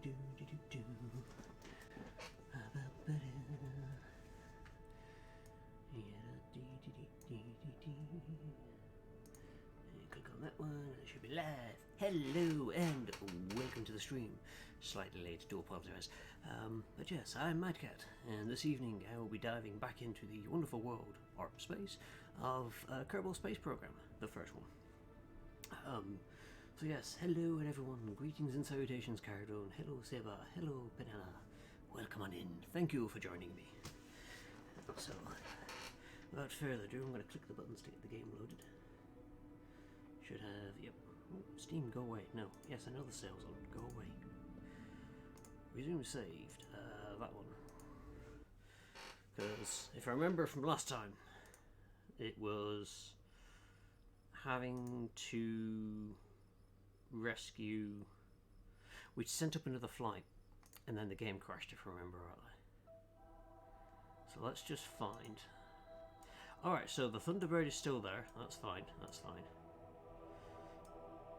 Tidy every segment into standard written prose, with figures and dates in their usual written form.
Click on that one and it should be live. Hello and welcome to the stream. Slightly late, do apologise. But yes, I'm Madcat, and this evening I will be diving back into the wonderful world, or space, of Kerbal Space Program, the first one. So yes, hello everyone, greetings and salutations Cardone, hello Seba, hello Banana, welcome on in, thank you for joining me. So, without further ado, I'm going to click the buttons to get the game loaded. Should have, yep, oh, Steam, go away, no, yes I know the sales on, go away. Resume saved, that one. Because, if I remember from last time, it was having to rescue, we'd sent up another flight and then the game crashed if I remember rightly. So let's just find, alright, so the Thunderbird is still there, that's fine, that's fine.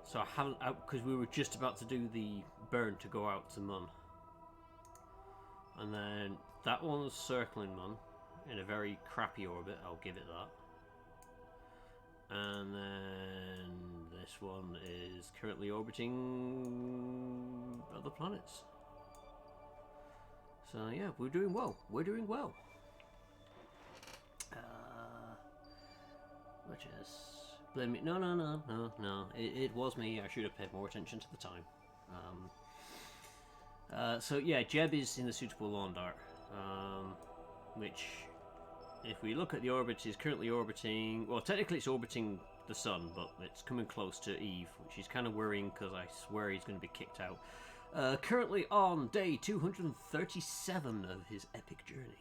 So I haven't, because we were just about to do the burn to go out to Mun, and then that one's circling Mun in a very crappy orbit, I'll give it that. And then this one is currently orbiting other planets. So yeah, we're doing well. We're doing well. Which is blame me? No. It was me. I should have paid more attention to the time. So yeah, Jeb is in the suitable lawn dart, which, if we look at the orbit, is currently orbiting. Well, technically it's orbiting the sun, but it's coming close to Eve, which is kind of worrying because I swear he's going to be kicked out. Currently on day 237 of his epic journey.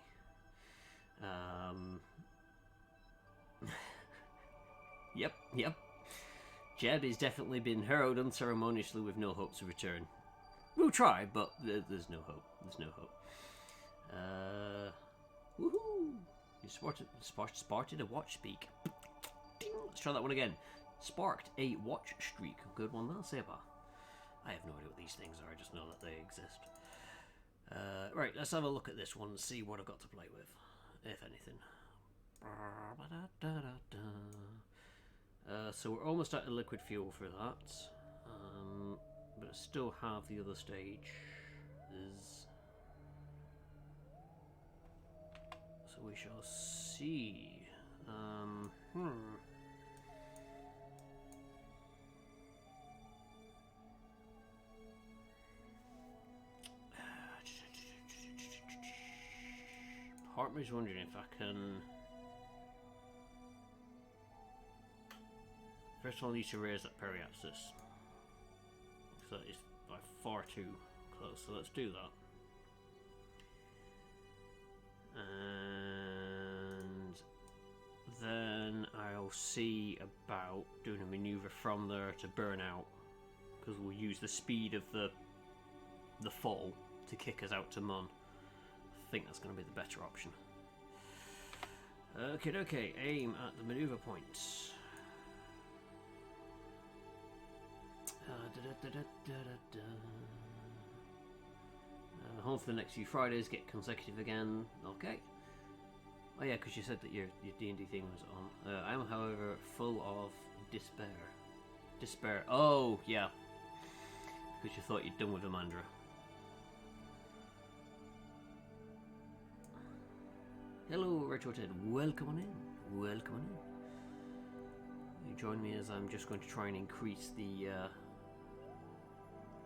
Yep. Jeb has definitely been harrowed unceremoniously with no hopes of return. We'll try, but there's no hope. There's no hope. Woohoo! You sparked a watch speak. Ding! Let's try that one again. Sparked a watch streak. Good one, that Seba. I have no idea what these things are. I just know that they exist. Right, let's have a look at this one and see what I've got to play with, if anything. So we're almost out of liquid fuel for that, but I still have the other stage. So we shall see. Part of me is wondering if I can. First of all, I need to raise that periapsis. So that is by far too close. So let's do that. And then I'll see about doing a maneuver from there to burn out, because we'll use the speed of the fall to kick us out to Mun. I think that's going to be the better option. Okay, aim at the maneuver point. Home for the next few Fridays, get consecutive again. Okay. Oh yeah, because you said that your D&D thing was on. I am, however, full of despair. Oh yeah, because you thought you'd done with Amandra. Hello, Retro Ted. Welcome on in. Welcome on in. You join me as I'm just going to try and increase the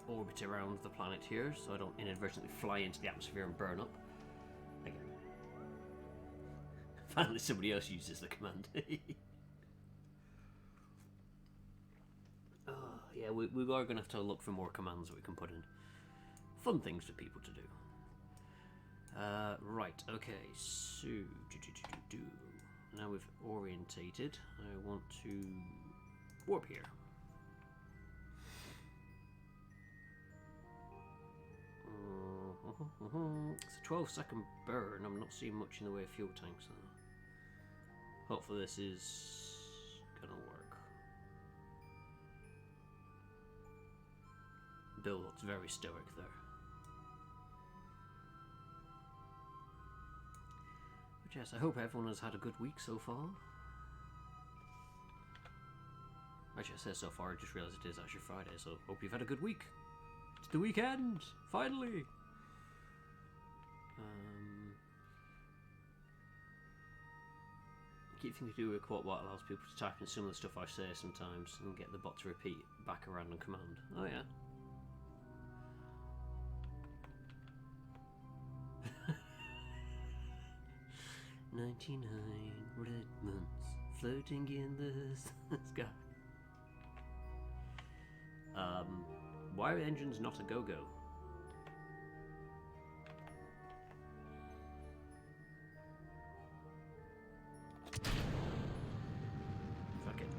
orbit around the planet here, so I don't inadvertently fly into the atmosphere and burn up. Again. Finally, somebody else uses the command. Yeah, we are going to have to look for more commands that we can put in. Fun things for people to do. Right, okay, so now we've orientated, I want to warp here. It's a 12-second burn. I'm not seeing much in the way of fuel tanks. Hopefully this is gonna work. Bill looks very stoic there. Yes, I hope everyone has had a good week so far. Actually, I said so far, I just realised it is actually Friday, so hope you've had a good week. It's the weekend! Finally! I keep thinking to do a quote what allows people to type in some of the stuff I say sometimes and get the bot to repeat back a random command. Oh yeah. 99 red months floating in the sky. Why are engines not a go-go? Fuck it.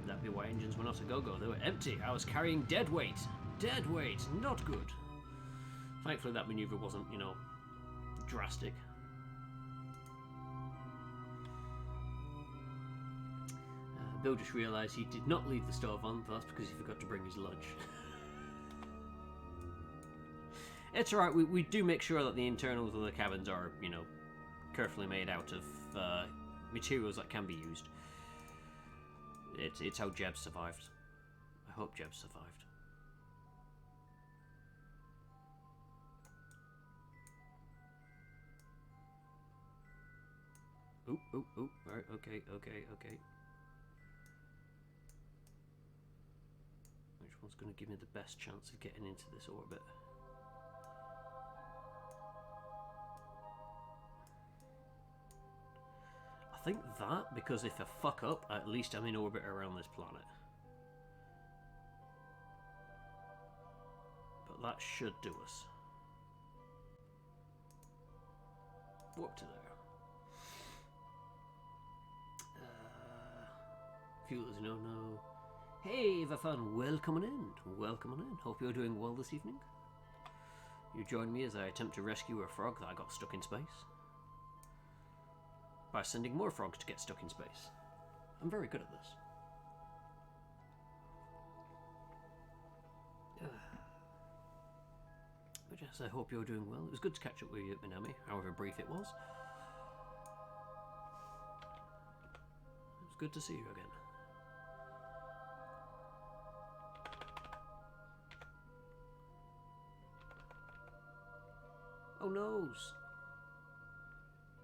That'd be why engines were not a go-go. They were empty. I was carrying dead weight. Dead weight. Not good. Thankfully that maneuver wasn't, you know, drastic. Bill just realised he did not leave the stove on, but that's because he forgot to bring his lunch. It's alright, we do make sure that the internals of the cabins are, you know, carefully made out of materials that can be used. It's how Jeb survived. I hope Jeb survived. Ooh, right, okay. Which one's going to give me the best chance of getting into this orbit? I think that, because if I fuck up, at least I'm in orbit around this planet. But that should do us. Warp to there. Fuel is no. Hey, Vafan, welcome on in. Hope you're doing well this evening. You join me as I attempt to rescue a frog that I got stuck in space. By sending more frogs to get stuck in space. I'm very good at this. But yes, I hope you're doing well. It was good to catch up with you at Minami, however brief it was. It was good to see you again. Oh noes!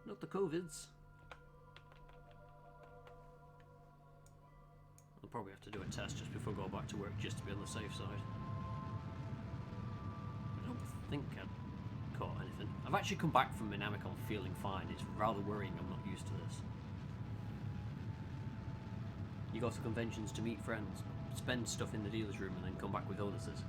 Not the COVIDs. I'll probably have to do a test just before I go back to work just to be on the safe side. I don't think I caught anything. I've actually come back from Minamicon feeling fine. It's rather worrying I'm not used to this. You go to conventions to meet friends, spend stuff in the dealer's room and then come back with illnesses.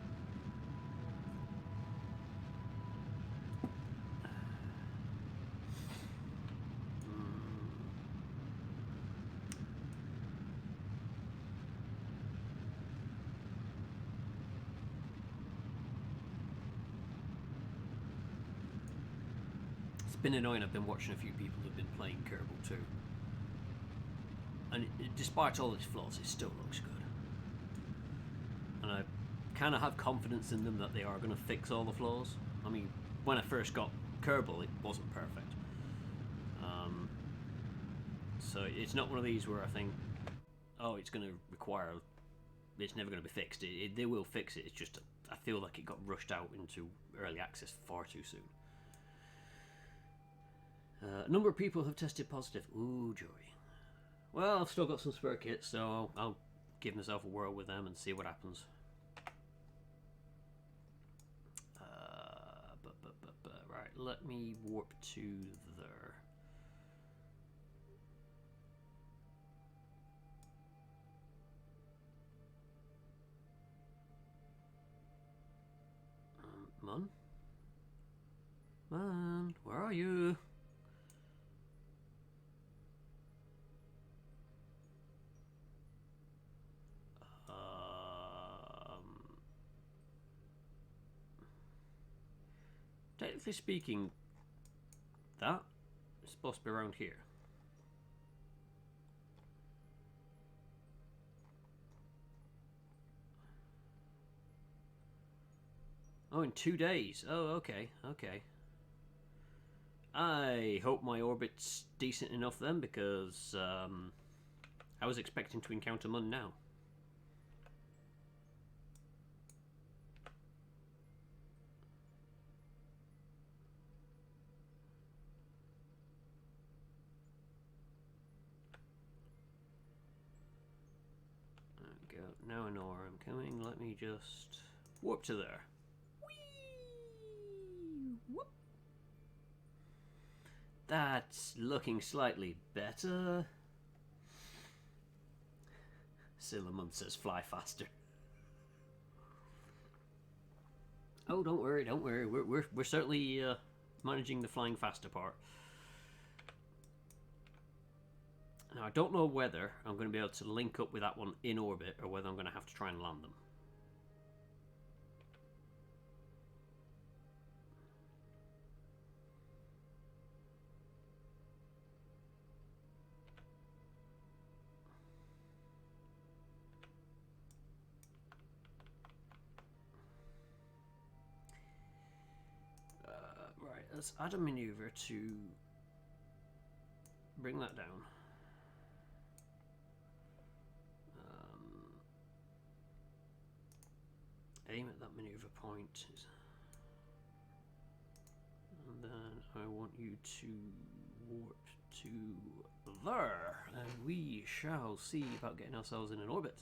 It's been annoying. I've been watching a few people who've been playing Kerbal too. And despite all its flaws, it still looks good. And I kind of have confidence in them that they are going to fix all the flaws. I mean, when I first got Kerbal, it wasn't perfect. So it's not one of these where I think, oh, it's going to require, it's never going to be fixed. They will fix it. It's just, I feel like it got rushed out into early access far too soon. A number of people have tested positive. Ooh, joy. Well, I've still got some spare kits, so I'll give myself a whirl with them and see what happens. Right, let me warp to there. Man, where are you? Technically speaking, that is supposed to be around here. Oh, in 2 days. Oh, okay. I hope my orbit's decent enough then, because I was expecting to encounter Mun now. Go. Now I know where I'm coming. Let me just warp to there. Whee! Whoop. That's looking slightly better. Silamund says fly faster. Oh, don't worry, don't worry. We're certainly managing the flying faster part. Now, I don't know whether I'm going to be able to link up with that one in orbit or whether I'm going to have to try and land them. Right, let's add a maneuver to bring that down. Aim at that maneuver point, and then I want you to warp to there, and we shall see about getting ourselves in an orbit.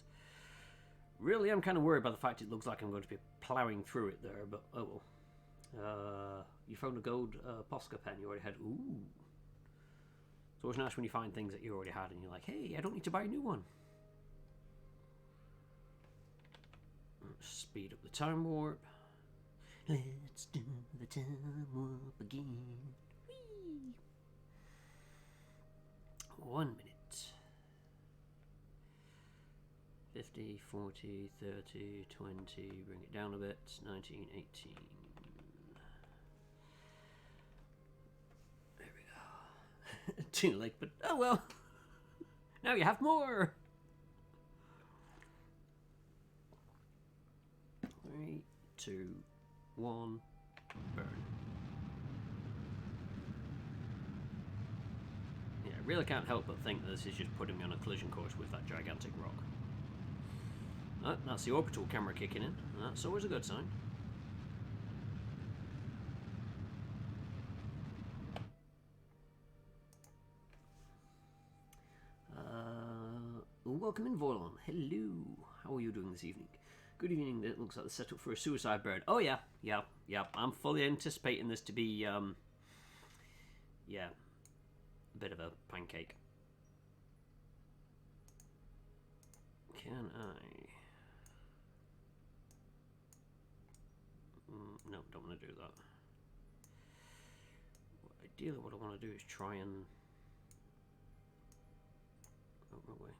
Really, I'm kind of worried by the fact it looks like I'm going to be ploughing through it there, but oh well. You found a gold Posca pen you already had. Ooh. It's always nice when you find things that you already had and you're like, hey, I don't need to buy a new one. Speed up the time warp. Let's do the time warp again. Whee! 1 minute. 50, 40, 30, 20. Bring it down a bit. 19, 18. There we go. Too late, but oh well. Now you have more. 3, 2, 1, burn. Yeah, I really can't help but think that this is just putting me on a collision course with that gigantic rock. Oh, that's the orbital camera kicking in. That's always a good sign. Welcome in, Vorlon. Hello. How are you doing this evening? Good evening. It looks like the setup for a suicide bird. Oh yeah. I'm fully anticipating this to be, yeah, a bit of a pancake. Can I? No, don't want to do that. Ideally, what I want to do is try and. Oh, wrong way.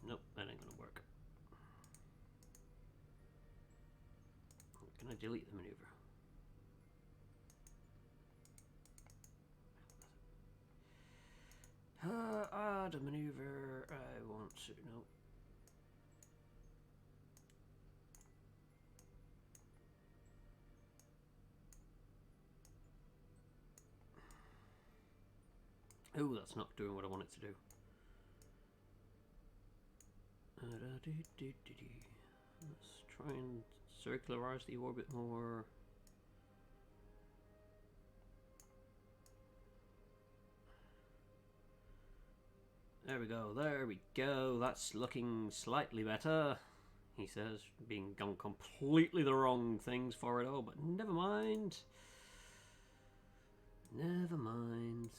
Nope, that ain't gonna work. Can I delete the maneuver? Add a maneuver. I want to. Nope. Oh, that's not doing what I want it to do. Let's try and circularize the orbit more. There we go, there we go. That's looking slightly better, he says, being gone completely the wrong things for it all, but never mind. Never mind.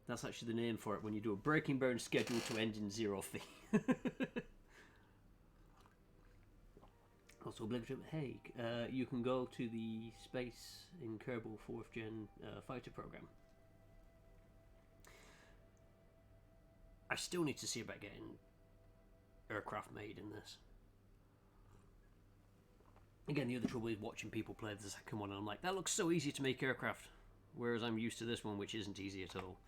That's actually the name for it when you do a breaking burn schedule to end in 0 fee. Also obligatory. Hey, you can go to the space in Kerbal 4th Gen fighter program. I still need to see about getting aircraft made in this. Again, the other trouble is watching people play the second one, and I'm like, that looks so easy to make aircraft. whereas I'm used to this one, which isn't easy at all.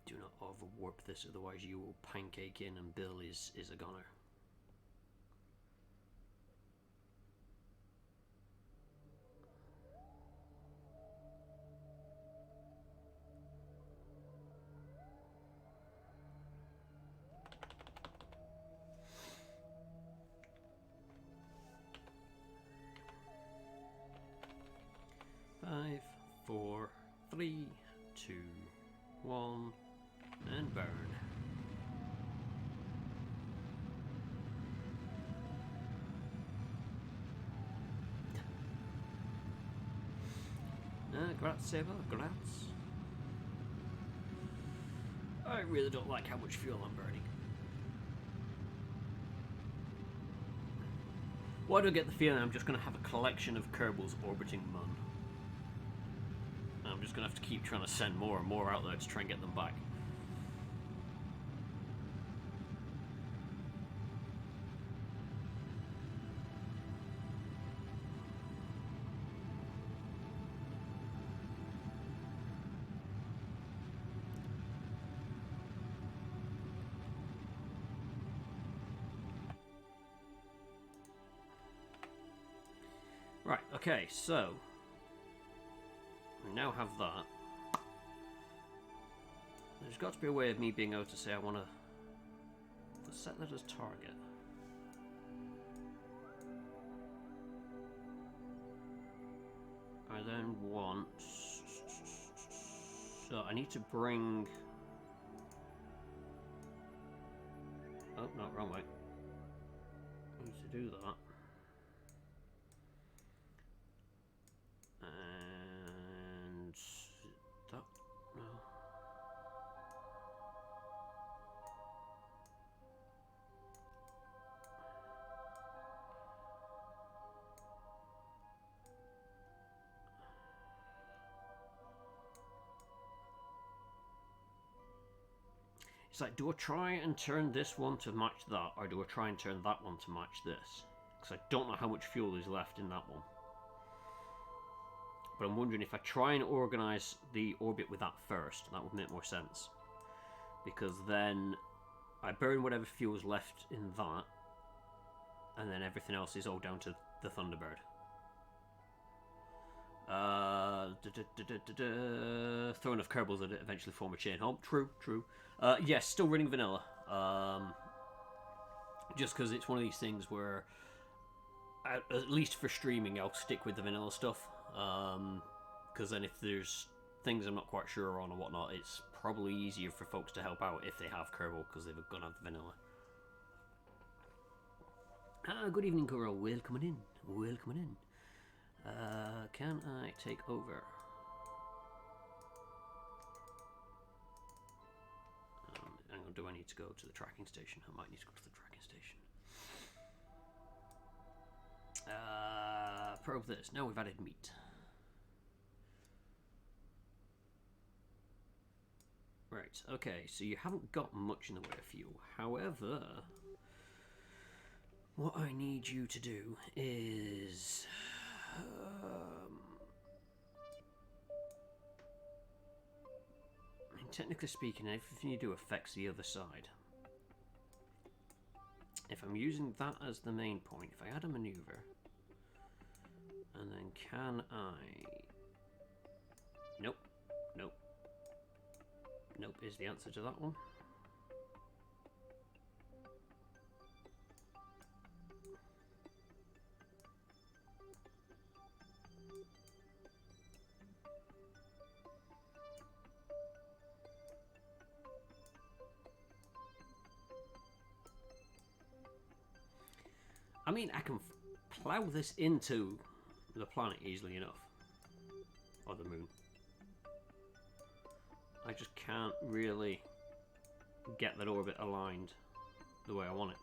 Do not overwarp this, otherwise you will pancake in and Bill is a goner. Five, 4, 3, 2, 1, and burn. Grazie, grazie. I really don't like how much fuel I'm burning. Why do I get the feeling I'm just going to have a collection of Kerbals orbiting Mun? I'm just going to have to keep trying to send more and more out there to try and get them back. Right, okay, so we now have that. There's got to be a way of me being able to say I want to set that as target. I then want... So I need to bring... Oh, no, wrong way. I need to do that. And... that... no. It's like, do I try and turn this one to match that, or do I try and turn that one to match this? Because I don't know how much fuel is left in that one. But I'm wondering if I try and organise the orbit with that first, that would make more sense. Because then I burn whatever fuel's left in that, and then everything else is all down to the Thunderbird. Throw enough Kerbals that it eventually form a chain home. True, true. Yes, still running vanilla. Just because it's one of these things where, at least for streaming, I'll stick with the vanilla stuff. Because then if there's things I'm not quite sure on or whatnot, it's probably easier for folks to help out if they have Kerbal, because they've gone out the vanilla. Good evening, Coral. Welcome in. Welcome in. Can I take over? Hang on, do I need to go to the tracking station? I might need to go to the tracking station. Probe this. Now we've added meat. Right, okay, so you haven't got much in the way of fuel. However, what I need you to do is... I mean, technically speaking, everything you do affects the other side. If I'm using that as the main point, if I add a maneuver, and then can I... Nope, nope. Nope is the answer to that one. I mean, I can plow this into the planet easily enough. Or the moon. I just can't really get that orbit aligned the way I want it.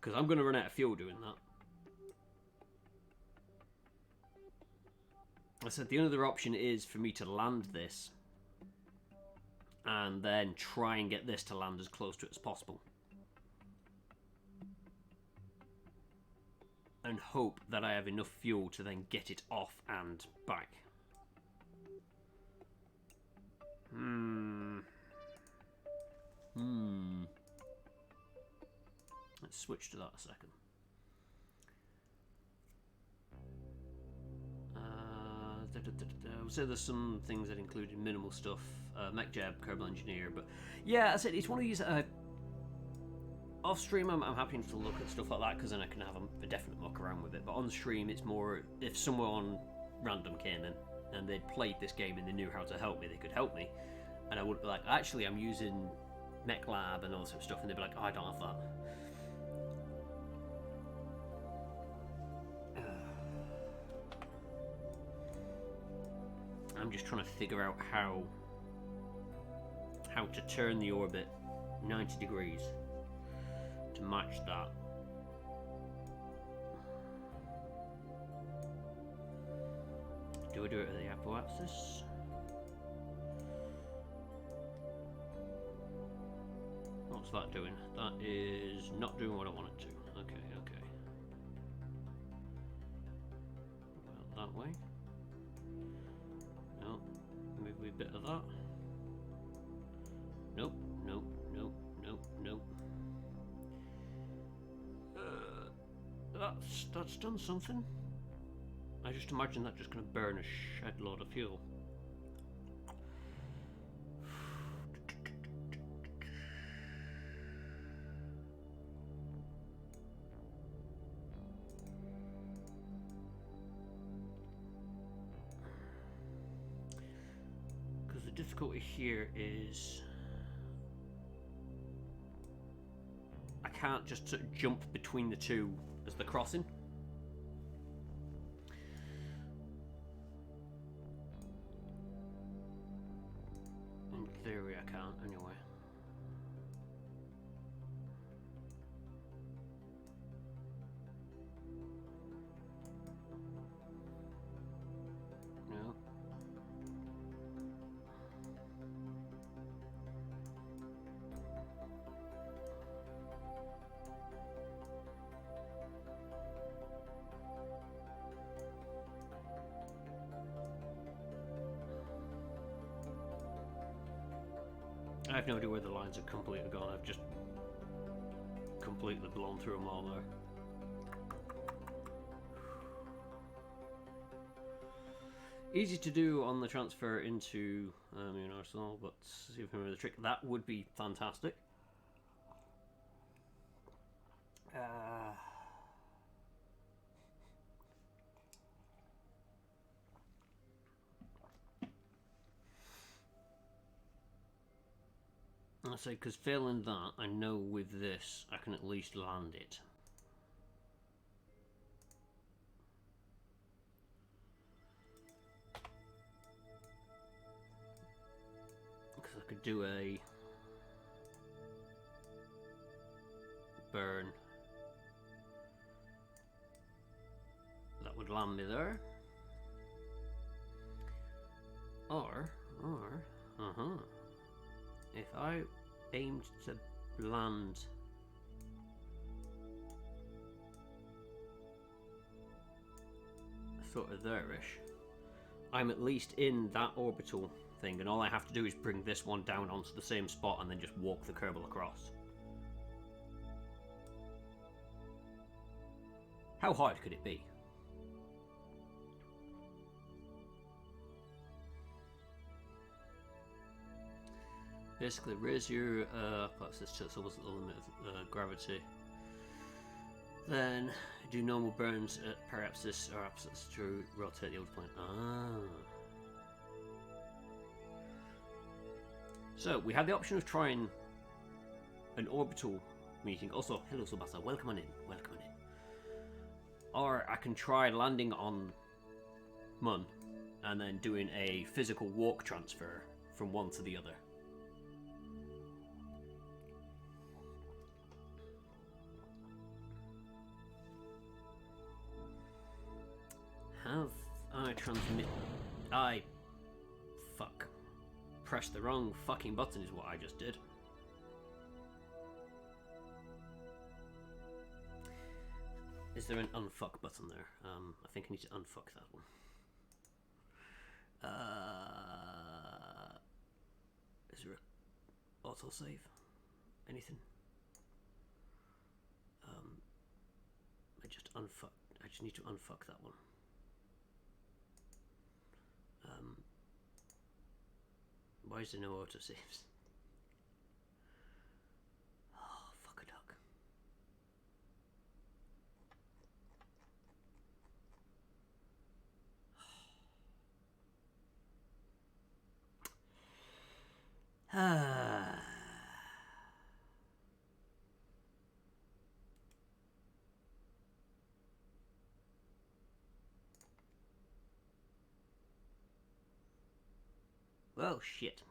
Because I'm going to run out of fuel doing that. I said the only other option is for me to land this and then try and get this to land as close to it as possible. and hope that I have enough fuel to then get it off and back. Let's switch to that a second. So there's some things that included minimal stuff, mech jab, Kerbal engineer, but yeah, I said it's one of these. Off stream, I'm happy to look at stuff like that because then I can have a definite muck around with it. But on the stream, it's more if someone random came in and they'd played this game and they knew how to help me, they could help me, and I would be like, actually, I'm using Mech Lab and all that sort of stuff, and they'd be like, oh, I don't have that. I'm just trying to figure out how to turn the orbit 90 degrees to match that. Do I do it at the apoapsis? What's that doing? That is not doing what I want it to. Okay. Well, that way. No, maybe a bit of that. Nope. That's done something. I just imagine that just going to burn a shed load of fuel. Because the difficulty here is I can't just sort of jump between the two as the crossing. In theory I can't anyway. No. I have no idea where the lines are completely gone. I've just completely blown through them all there. Easy to do on the transfer into Arsenal, but see if I remember the trick. That would be fantastic. I say, because failing that, I know with this I can at least land it. Because I could do a burn. That would land me there. Or, if I aimed to land sort of there-ish, I'm at least in that orbital thing, and all I have to do is bring this one down onto the same spot and then just walk the Kerbal across. How hard could it be? Basically, raise your apoapsis to its almost the limit of gravity. Then do normal burns at periapsis or apsis to rotate the old plane. So we had the option of trying an orbital meeting. Also, hello Subasa, welcome on in. Or I can try landing on Mun and then doing a physical walk transfer from one to the other. Have I pressed the wrong fucking button is what I just did. Is there an unfuck button there? I think I need to unfuck that one. Is there a autosave? Anything? I just need to unfuck that one. Why is there no autosaves? Oh, fuck a duck. Well, shit.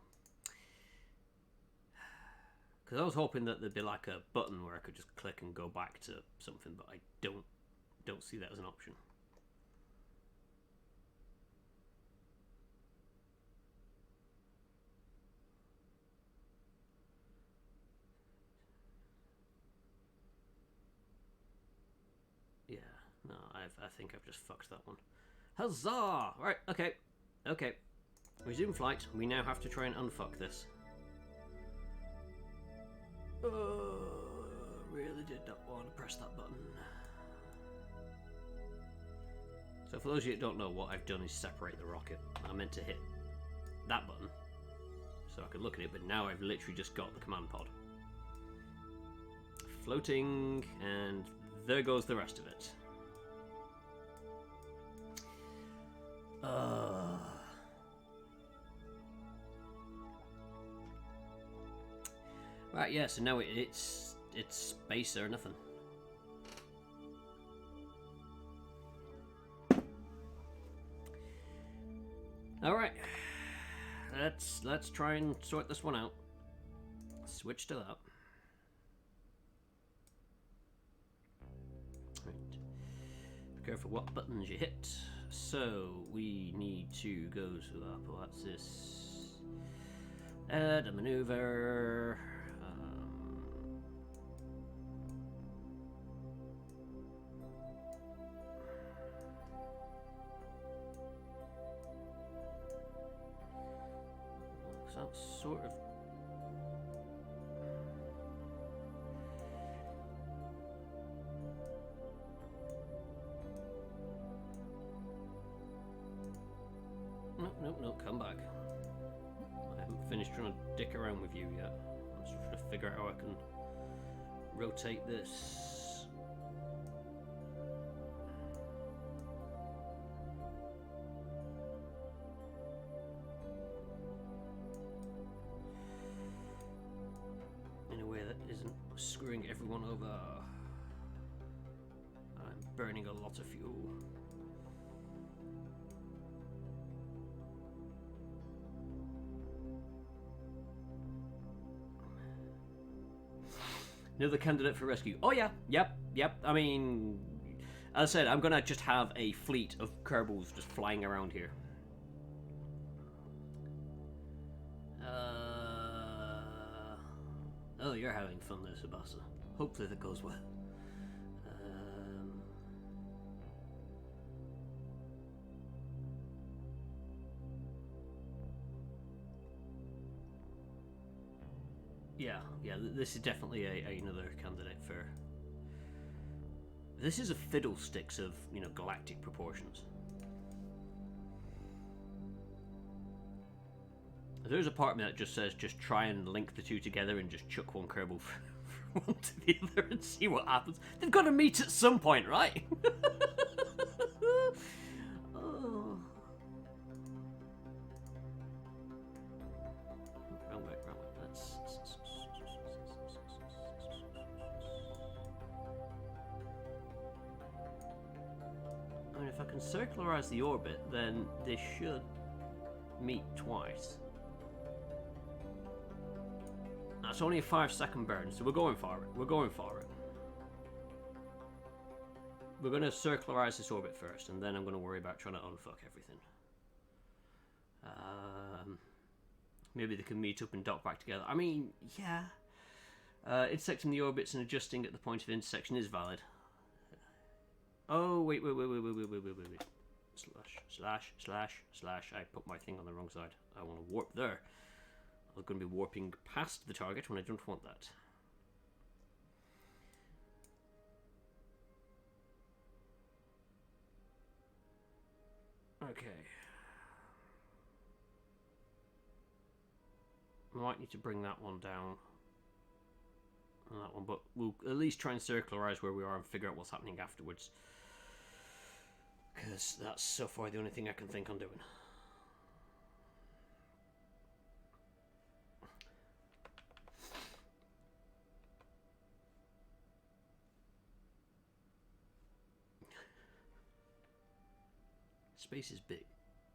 Because I was hoping that there'd be like a button where I could just click and go back to something, but I don't see that as an option. Yeah, no, I think I've just fucked that one. Huzzah! Right, okay. Resume flight. We now have to try and unfuck this. Really did not want to press that button. So for those of you that don't know, what I've done is separate the rocket. I meant to hit that button so I could look at it, but now I've literally just got the command pod. Floating, and there goes the rest of it. Right, yeah, so now it's space or nothing. Alright. Let's try and sort this one out. Switch to that. Right. Be careful what buttons you hit. So we need to go to what's this? Add a maneuver. That's sort of. No, come back. I haven't finished trying to dick around with you yet. I'm just trying to figure out how I can rotate this. In a way that isn't screwing everyone over. I'm burning a lot of fuel. Another candidate for rescue. Oh yeah, yep. I mean, as I said, I'm gonna just have a fleet of Kerbals just flying around here. Oh, you're having fun there, Sabasa. Hopefully that goes well. Yeah, this is definitely another candidate for. This is a fiddlesticks of, galactic proportions. There's a part of me that just says just try and link the two together and just chuck one Kerbal from one to the other and see what happens. They've got to meet at some point, right? Oh. Wrong way. I mean, if I can circularize the orbit, then they should meet twice. That's only a 5-second burn, so we're going for it. We're going to circularize this orbit first, and then I'm going to worry about trying to unfuck everything. Maybe they can meet up and dock back together. I mean, yeah. Intersecting the orbits and adjusting at the point of intersection is valid. Oh, wait. Slash. I put my thing on the wrong side. I want to warp there. I'm going to be warping past the target when I don't want that. Okay. I might need to bring that one down. And that one, but we'll at least try and circularize where we are and figure out what's happening afterwards. Because that's so far the only thing I can think on doing. Space is big.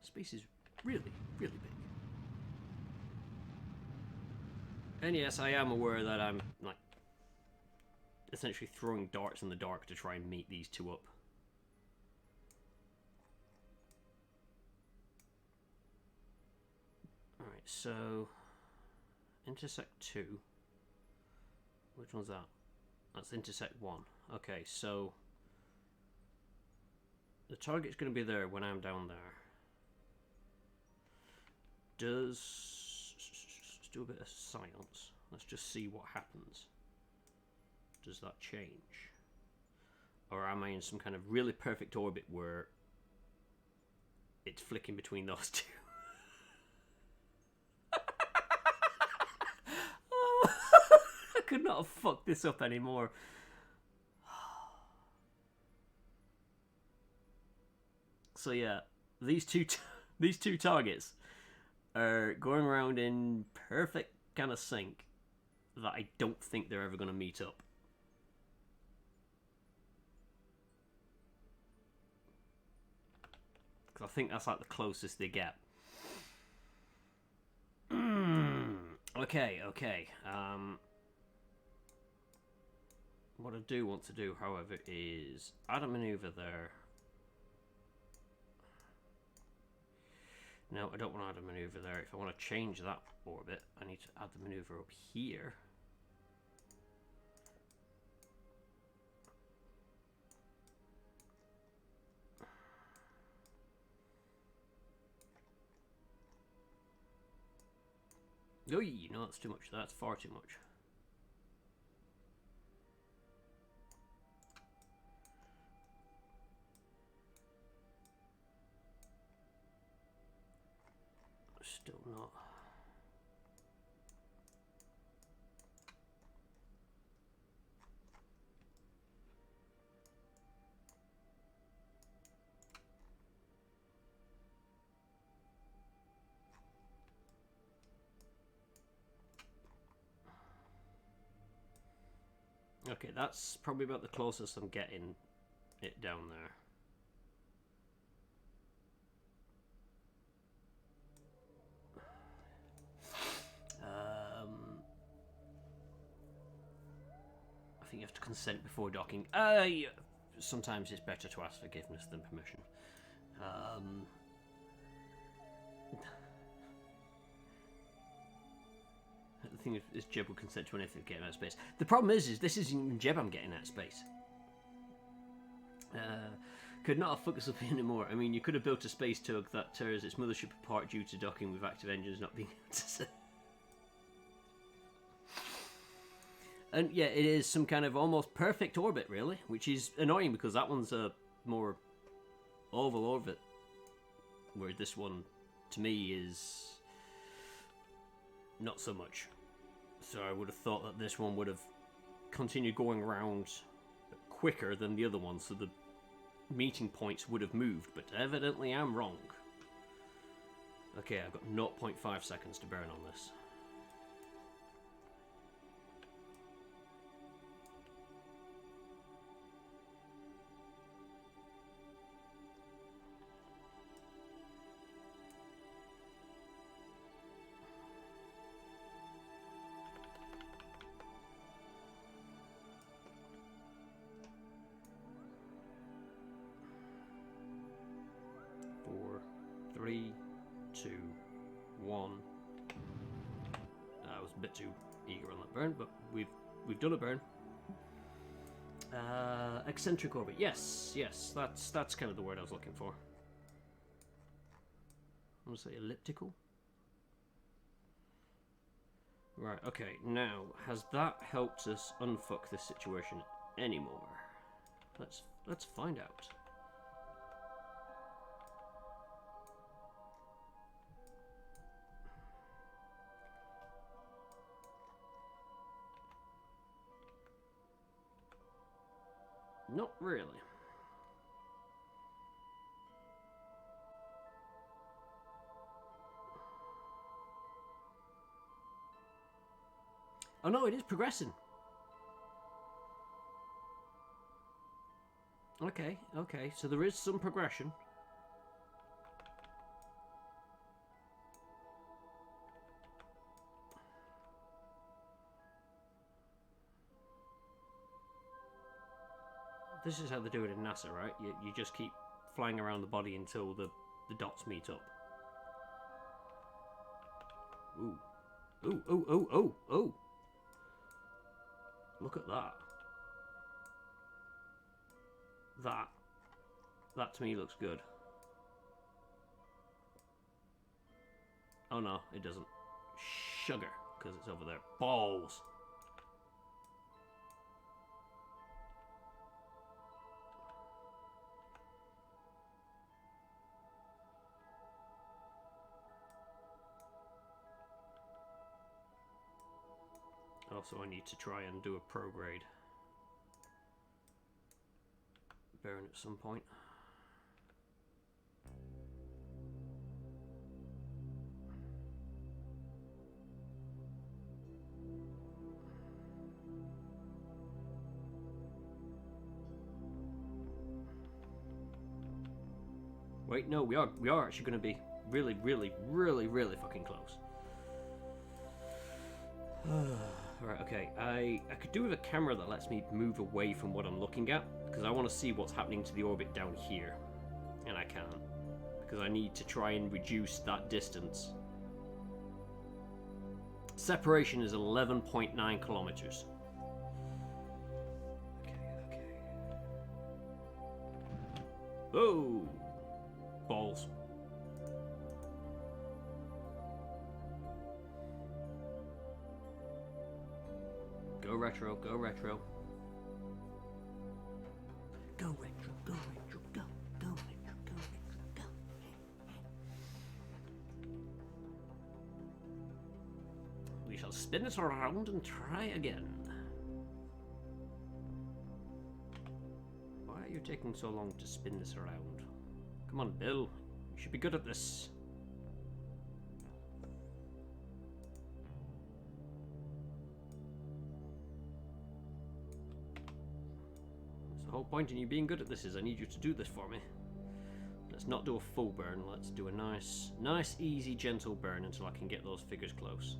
Space is really, really big. And yes, I am aware that I'm, like, essentially throwing darts in the dark to try and meet these two up. Alright, so... intersect 2. Which one's that? That's intersect 1. Okay, so... the target's going to be there when I'm down there. Let's do a bit of science. Let's just see what happens. Does that change? Or am I in some kind of really perfect orbit where it's flicking between those two? Oh, I could not have fucked this up anymore. So yeah, these two targets are going around in perfect kind of sync that I don't think they're ever going to meet up. Because I think that's like the closest they get. Okay. What I do want to do, however, is add a maneuver there. No, I don't want to add a maneuver there. If I want to change that orbit, I need to add the maneuver up here. Oh, no, that's too much. That's far too much. Still not. Okay, that's probably about the closest I'm getting it down there. I think you have to consent before docking. Yeah. Sometimes it's better to ask forgiveness than permission. The thing is, Jeb will consent to anything getting out of space. The problem is this isn't even Jeb I'm getting out of space. Could not have fucked us up anymore. I mean, you could have built a space tug that tears its mothership apart due to docking with active engines not being able to say. And yeah, it is some kind of almost perfect orbit, really, which is annoying because that one's a more oval orbit, where this one, to me, is not so much. So I would have thought that this one would have continued going around quicker than the other one, so the meeting points would have moved, but evidently I'm wrong. Okay, I've got 0.5 seconds to burn on this. Three, two, one. I was a bit too eager on that burn, but we've done a burn. Eccentric orbit. Yes, yes, that's kind of the word I was looking for. I'm gonna say elliptical. Right, okay, now, has that helped us unfuck this situation anymore? Let's find out. Not really. Oh no, it is progressing. Okay, okay, so there is some progression. This is how they do it in NASA, right? You just keep flying around the body until the dots meet up. Ooh. Ooh, ooh, ooh, ooh, ooh. Look at that. That to me looks good. Oh no, it doesn't. Sugar, because it's over there. Balls. Also, I need to try and do a prograde burn at some point. Wait, no, we are actually going to be really, really, really, really fucking close. Right, okay. I could do with a camera that lets me move away from what I'm looking at, because I want to see what's happening to the orbit down here. And I can't, because I need to try and reduce that distance. Separation is 11.9 kilometers. Okay, okay. Oh! Balls. Go retro, go retro. Go retro, go retro, go, go retro, go retro, go. We shall spin it around and try again. Why are you taking so long to spin this around? Come on, Bill. You should be good at this. The whole point in you being good at this is I need you to do this for me. Let's not do a full burn. Let's do a nice, easy, gentle burn until I can get those figures close.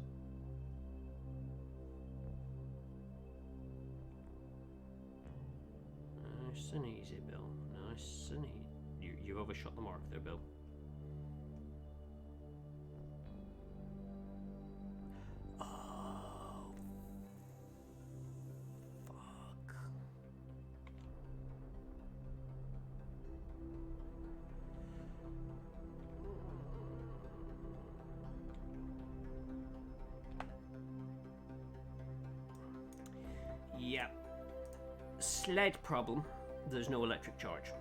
Nice and easy, Bill. Nice and easy. You overshot the mark there, Bill. Yeah. Slight problem. There's no electric charge.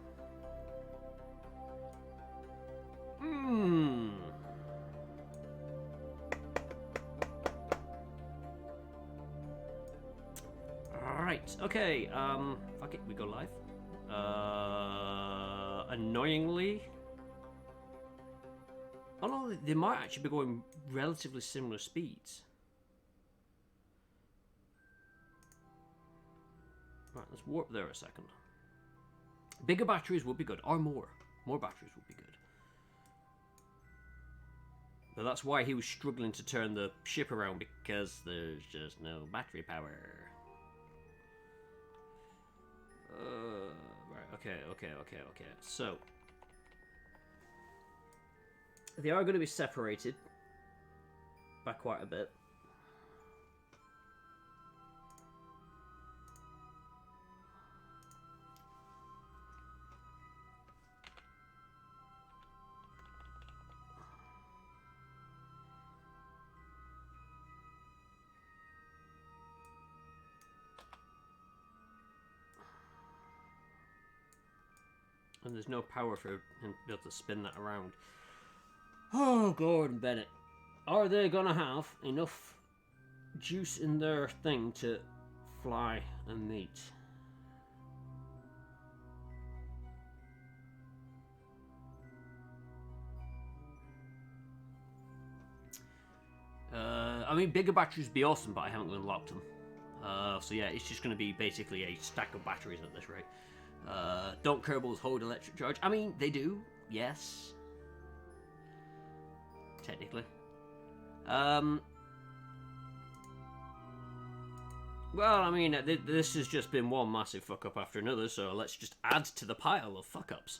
Right, okay, fuck it, we go live. Annoyingly... Oh no, they might actually be going relatively similar speeds. Right, let's warp there a second. Bigger batteries would be good, or more. More batteries would be good. But that's why he was struggling to turn the ship around, because there's just no battery power. Right, okay. So, they are going to be separated by quite a bit. And there's no power for him to be able to spin that around. Oh, Gordon Bennett. Are they gonna have enough juice in their thing to fly and meet? I mean, bigger batteries would be awesome, but I haven't unlocked them. So yeah, it's just going to be basically a stack of batteries at this rate. Don't Kerbals hold electric charge? I mean, they do, yes. Technically. Well, I mean, this has just been one massive fuck up after another, so let's just add to the pile of fuck ups.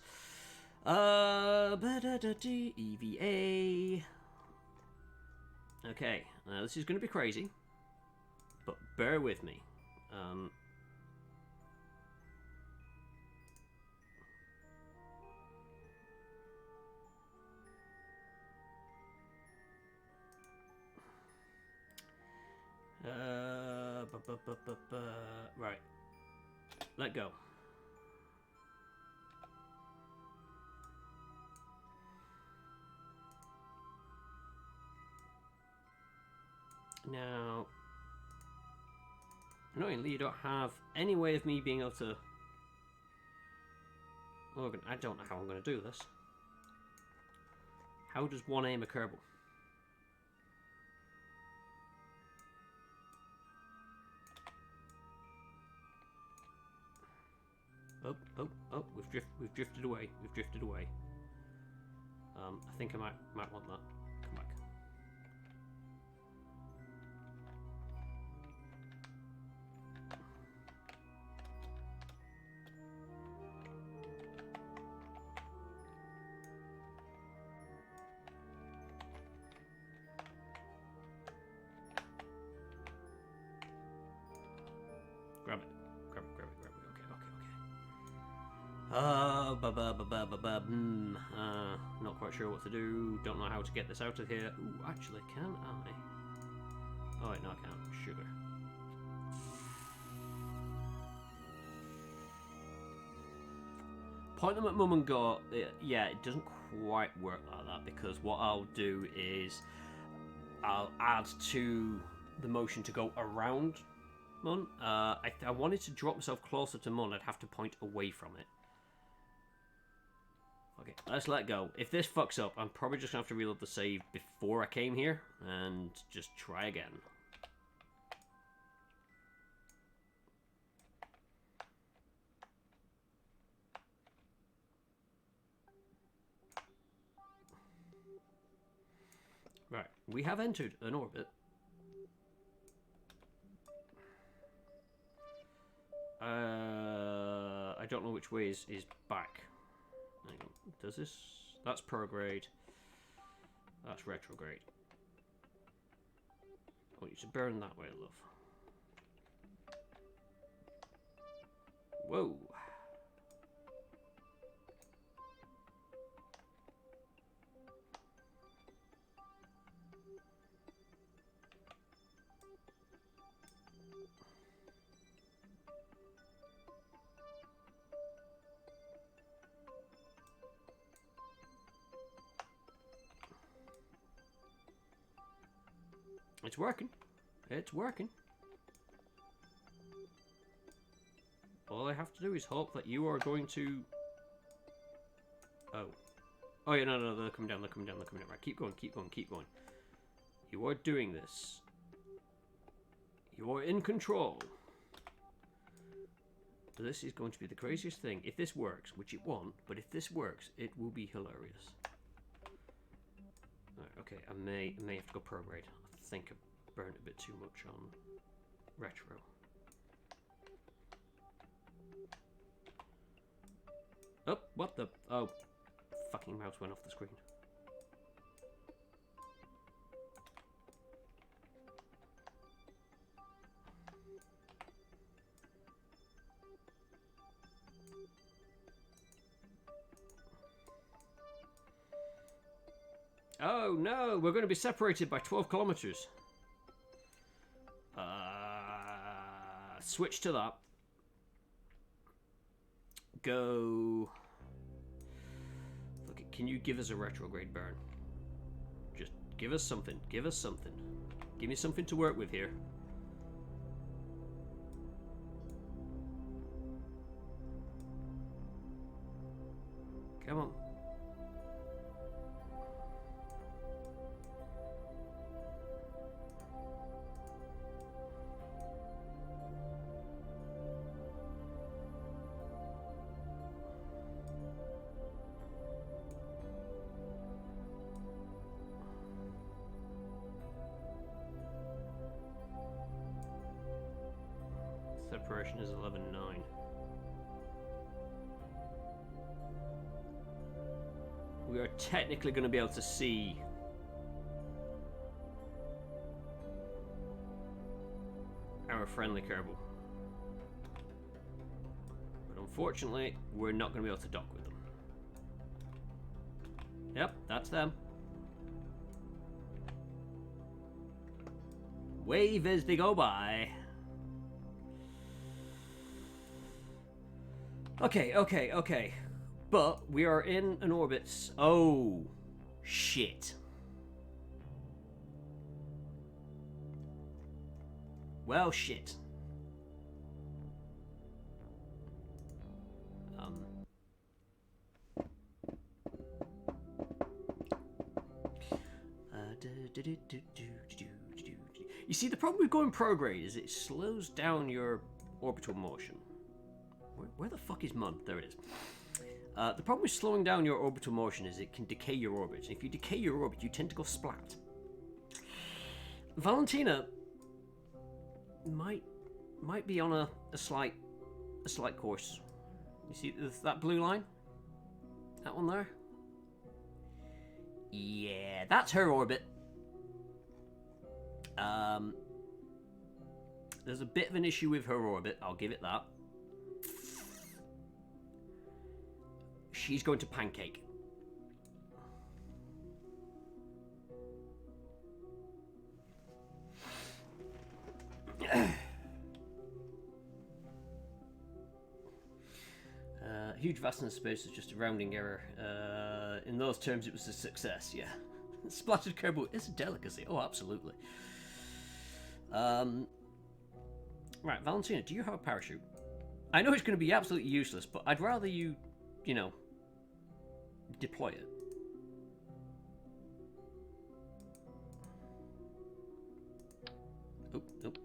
EVA. Okay, this is going to be crazy, but bear with me. Right. Let go. Now, annoyingly, you don't have any way of me being able to... I don't know how I'm going to do this. How does one aim a Kerbal? Oh, we've drifted away. We've drifted away. I think I might want that. Come back. Grab it. Not quite sure what to do. Don't know how to get this out of here. Ooh, actually, can I? Oh, wait, no, I can't. Sugar. Point them at Mum and go, yeah, it doesn't quite work like that, because what I'll do is I'll add to the motion to go around Mun. If I wanted to drop myself closer to Mun, I'd have to point away from it. Okay, let's let go. If this fucks up, I'm probably just going to have to reload the save before I came here and just try again. Right, we have entered an orbit. I don't know which way is back. Hang on. Does this? That's prograde. That's retrograde. Oh, you should burn that way, love. Whoa. It's working. It's working. All I have to do is hope that you are going to... Oh. Oh, yeah, no, they're coming down, they're coming down, they're coming down. Right, keep going, keep going, keep going. You are doing this. You are in control. This is going to be the craziest thing. If this works, which it won't, but if this works, it will be hilarious. Right, okay, I may have to go prograde. I think I burned a bit too much on retro. Oh, what the? Oh, fucking mouse went off the screen. Oh no, we're going to be separated by 12 kilometers. Switch to that. Go Can you give us a retrograde burn? Just give us something. Give us something. Give me something to work with here. Come on. Separation is 11.9. We are technically going to be able to see our friendly Kerbal. But unfortunately, we're not going to be able to dock with them. Yep, that's them. Wave as they go by. Okay. But we are in an orbit. Oh, shit. Well, shit. You see, the problem with going prograde is it slows down your orbital motion. Where the fuck is Mun? There it is. The problem with slowing down your orbital motion is it can decay your orbit. If you decay your orbit, you tend to go splat. Valentina might be on a slight course. You see that blue line? That one there? Yeah, that's her orbit. There's a bit of an issue with her orbit, I'll give it that. She's going to pancake. Huge vastness of space is just a rounding error. In those terms, it was a success, yeah. Splattered Kerbal is a delicacy. Oh, absolutely. Right, Valentina, do you have a parachute? I know it's going to be absolutely useless, but I'd rather you know, deploy it. Oh, nope.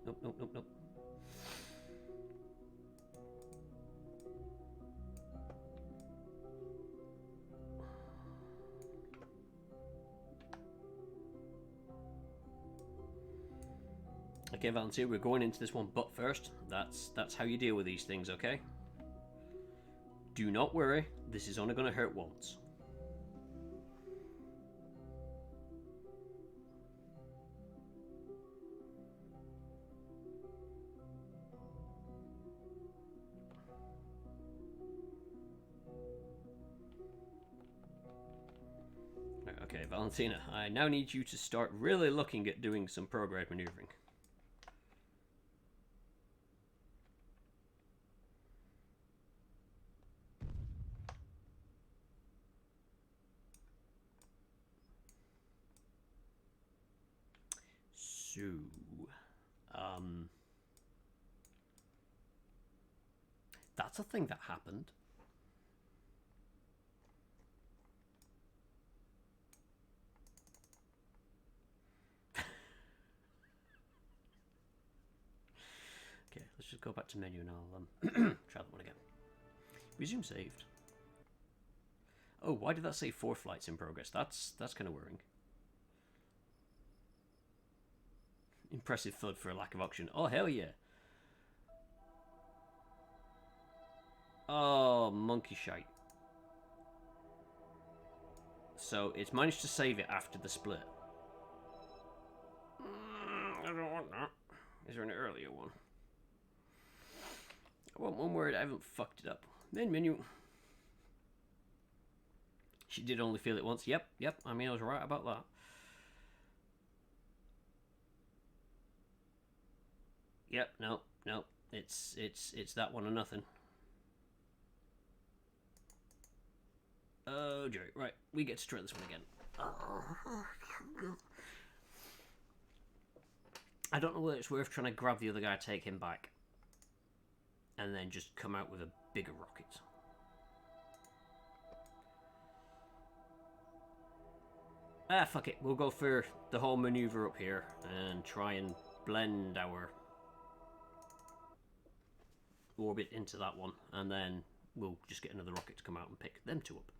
Okay, Valentina, we're going into this one butt first. That's how you deal with these things, okay? Do not worry, this is only going to hurt once. Okay, Valentina, I now need you to start really looking at doing some prograde maneuvering. So, that's a thing that happened. Okay, let's just go back to menu and I'll try that one again. Resume saved. Oh, why did that say 4 flights in progress? That's kind of worrying. Impressive FUD for a lack of oxygen. Oh, hell yeah. Oh, monkey shite. So, it's managed to save it after the split. I don't want that. Is there an earlier one? I want one where I haven't fucked it up. Main menu. She did only feel it once. Yep. I mean, I was right about that. Yep, no. It's that one or nothing. Oh, Jerry. Right, we get to try this one again. I don't know whether it's worth trying to grab the other guy, take him back, and then just come out with a bigger rocket. Ah, fuck it. We'll go for the whole maneuver up here and try and blend our orbit into that one, and then we'll just get another rocket to come out and pick them two up.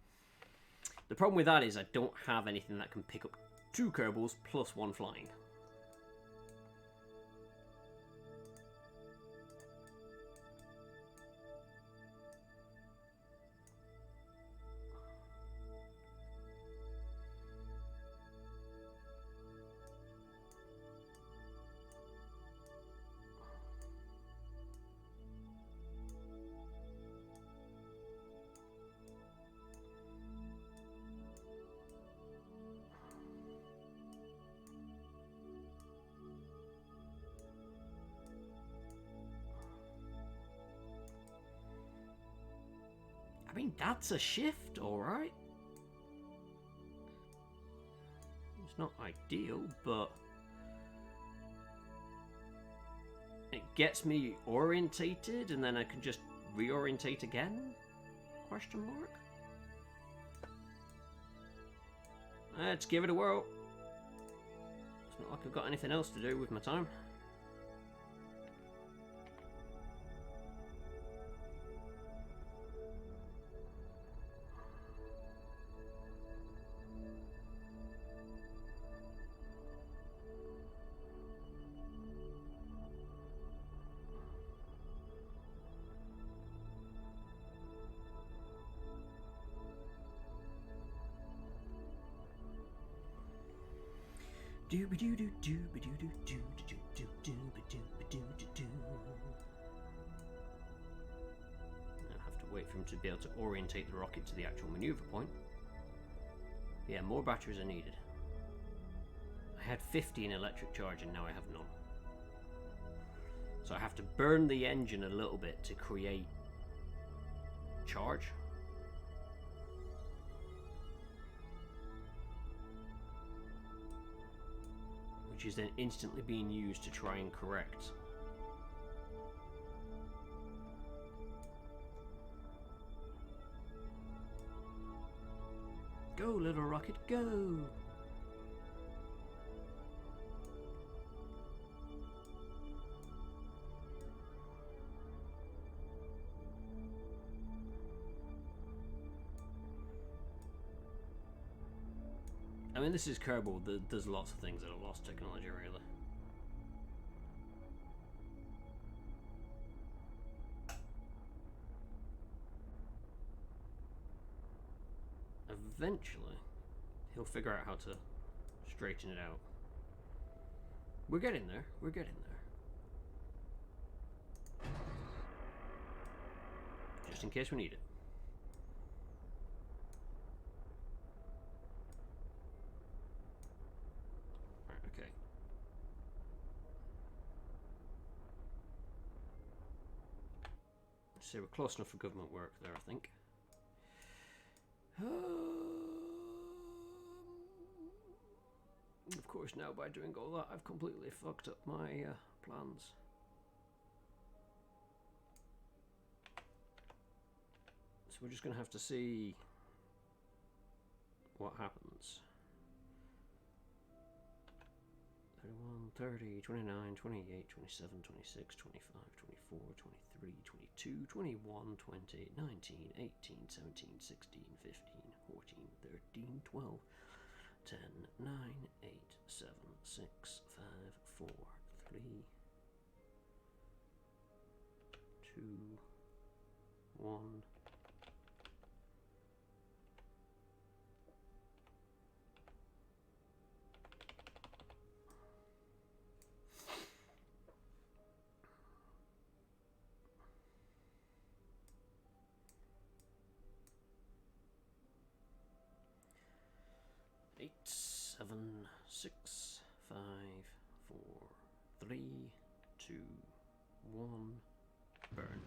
The problem with that is I don't have anything that can pick up 2 Kerbals plus 1 flying. I mean, that's a shift, alright. It's not ideal, but it gets me orientated, and then I can just reorientate again? Question mark? Let's give it a whirl. It's not like I've got anything else to do with my time. I have to wait for him to be able to orientate the rocket to the actual maneuver point. Yeah, more batteries are needed. I had 50 in electric charge and now I have none. So I have to burn the engine a little bit to create charge. Which is then instantly being used to try and correct. Go, little rocket, go! I mean, this is Kerbal. There's lots of things that are lost technology, really. Eventually, he'll figure out how to straighten it out. We're getting there. We're getting there. Just in case we need it. So we're close enough for government work there, I think. Of course, now by doing all that, I've completely fucked up my plans. So we're just going to have to see what happens. 31, 30, 29, 28, 27, 26, 25, 24, 23, 22, 21, 20, 19, 18, 17, 16, 15, 14, 13, 12, 10, 9, 8, 7, 6, 5, 4, 3, 2, 1. Eight, 7, 6, 5, 4, 3, 2, 1, burn.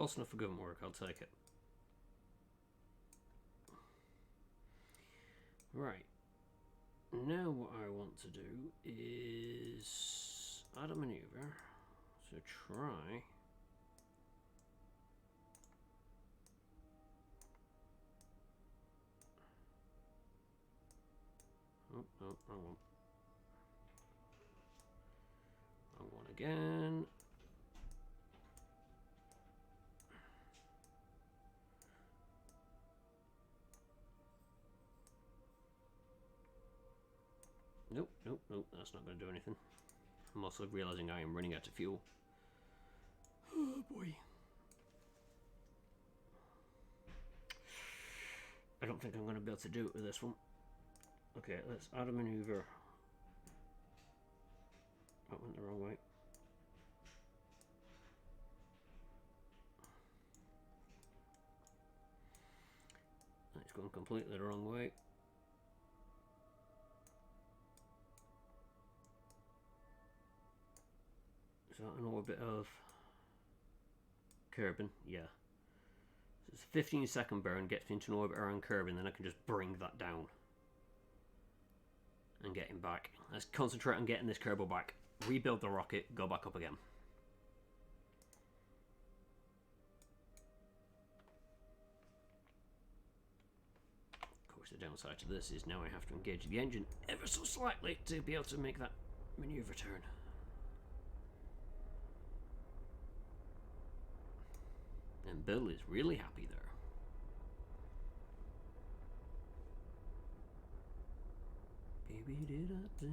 Close enough for government work, I'll take it. Right. Now what I want to do is add a maneuver to try... Oh, no, wrong one. Wrong one again. Nope, nope, nope, that's not going to do anything. I'm also realizing I am running out of fuel. Oh boy. I don't think I'm going to be able to do it with this one. Okay, let's add a maneuver. That went the wrong way. It's going completely the wrong way. Is that an orbit of Kerbal? Yeah. So it's a 15-second burn, gets me into an orbit around Kerbal, and then I can just bring that down. And get him back. Let's concentrate on getting this Kerbal back. Rebuild the rocket, go back up again. Of course, the downside to this is now I have to engage the engine ever so slightly to be able to make that maneuver turn. And Bill is really happy there. Baby, did I do?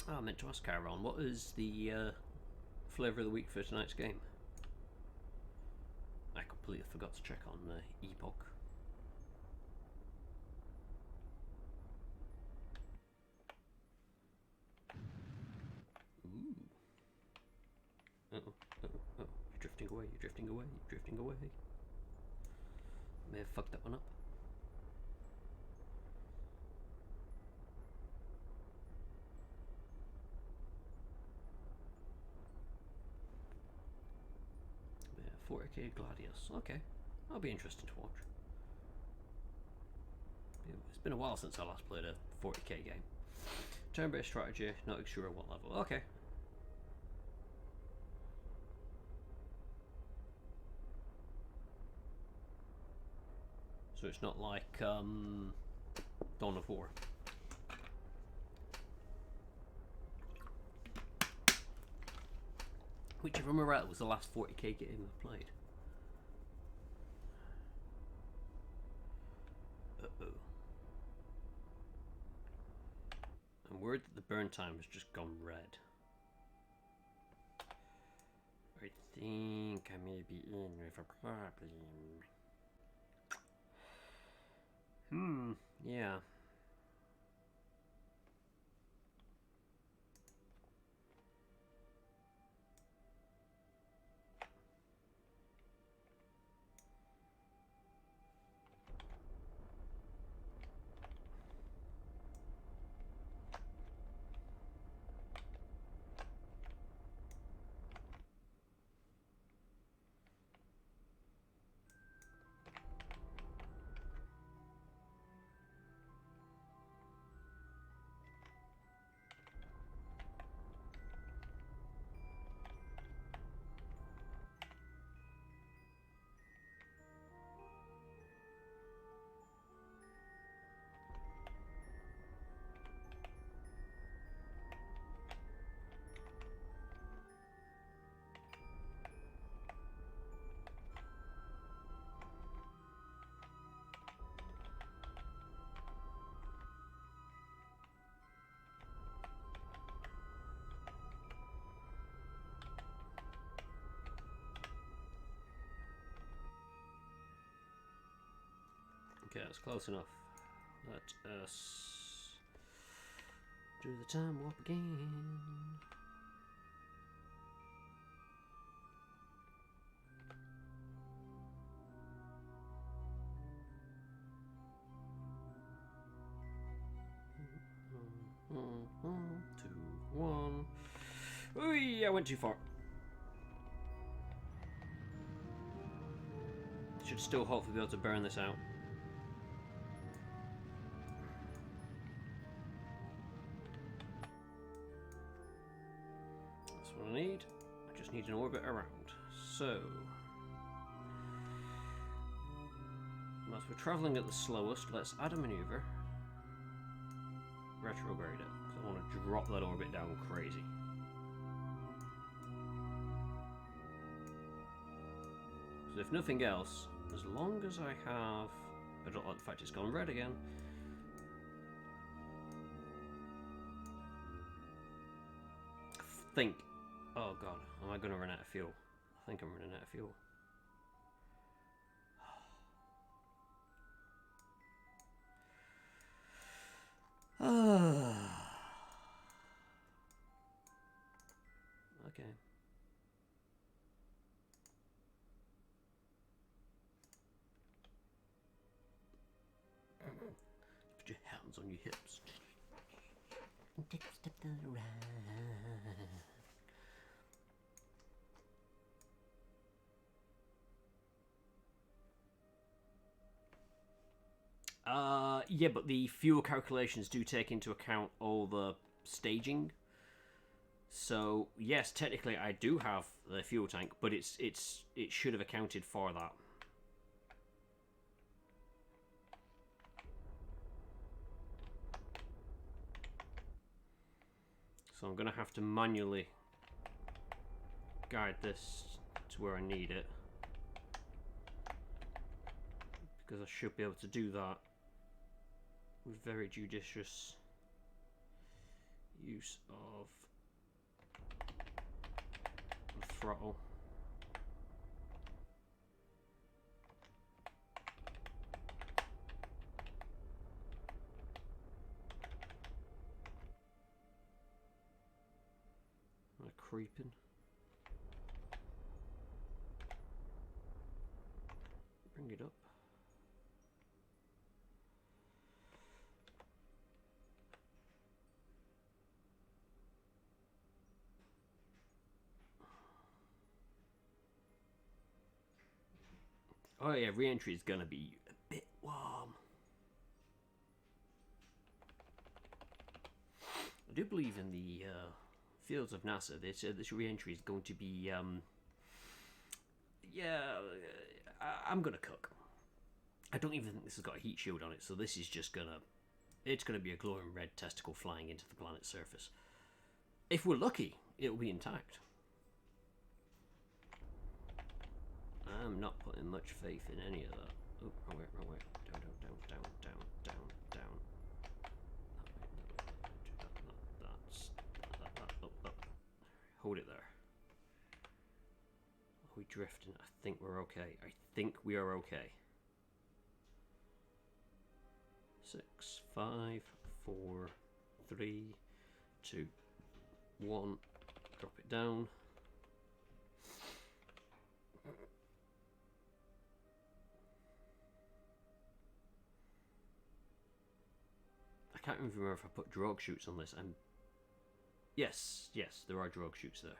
Oh, I meant to ask Kerbal, what is the flavour of the week for tonight's game? I completely forgot to check on Epoch. Ooh. Uh-oh, uh-oh, uh-oh. You're drifting away, you're drifting away, you're drifting away. May have fucked that one up. Yeah, 40k Gladius. Okay, that'll be interesting to watch. It's been a while since I last played a 40k game. Turn-based strategy, not sure what level. Okay. So it's not like Dawn of War. Which, if I remember right, was the last 40k game I played. Uh-oh. I'm worried that the burn time has just gone red. I think I may be in with a problem. Yeah. Okay, that's close enough. Let us do the time warp again. Two, one. Ooh, I went too far. Should still hopefully be able to burn this out. That's what I need. I just need an orbit around. So, as we're travelling at the slowest, let's add a manoeuvre. Retrograde it, because I want to drop that orbit down crazy. So if nothing else, as long as I have... I don't like the fact it's gone red again. Think. Oh god, am I going to run out of fuel? I think I'm running out of fuel. Okay. Put your hands on your hips. Take a step to the right. Yeah, but the fuel calculations do take into account all the staging. So yes, technically I do have the fuel tank, but it should have accounted for that. So I'm gonna have to manually guide this to where I need it, because I should be able to do that with very judicious use of the throttle. Am I creeping? Bring it up. Oh yeah, re-entry is gonna be a bit warm. I do believe in the fields of NASA. They said this re-entry is going to be, I'm gonna cook. I don't even think this has got a heat shield on it, so this is just it's gonna be a glowing red testicle flying into the planet's surface. If we're lucky, it'll be intact. I'm not putting much faith in any of that. Oh, wrong way. Down. Up. Hold it there. Are we drifting? I think we're okay. I think we are okay. 6, 5, 4, 3, 2, 1. Drop it down. I can't even remember if I put drogue chutes on this. Yes, there are drogue chutes there.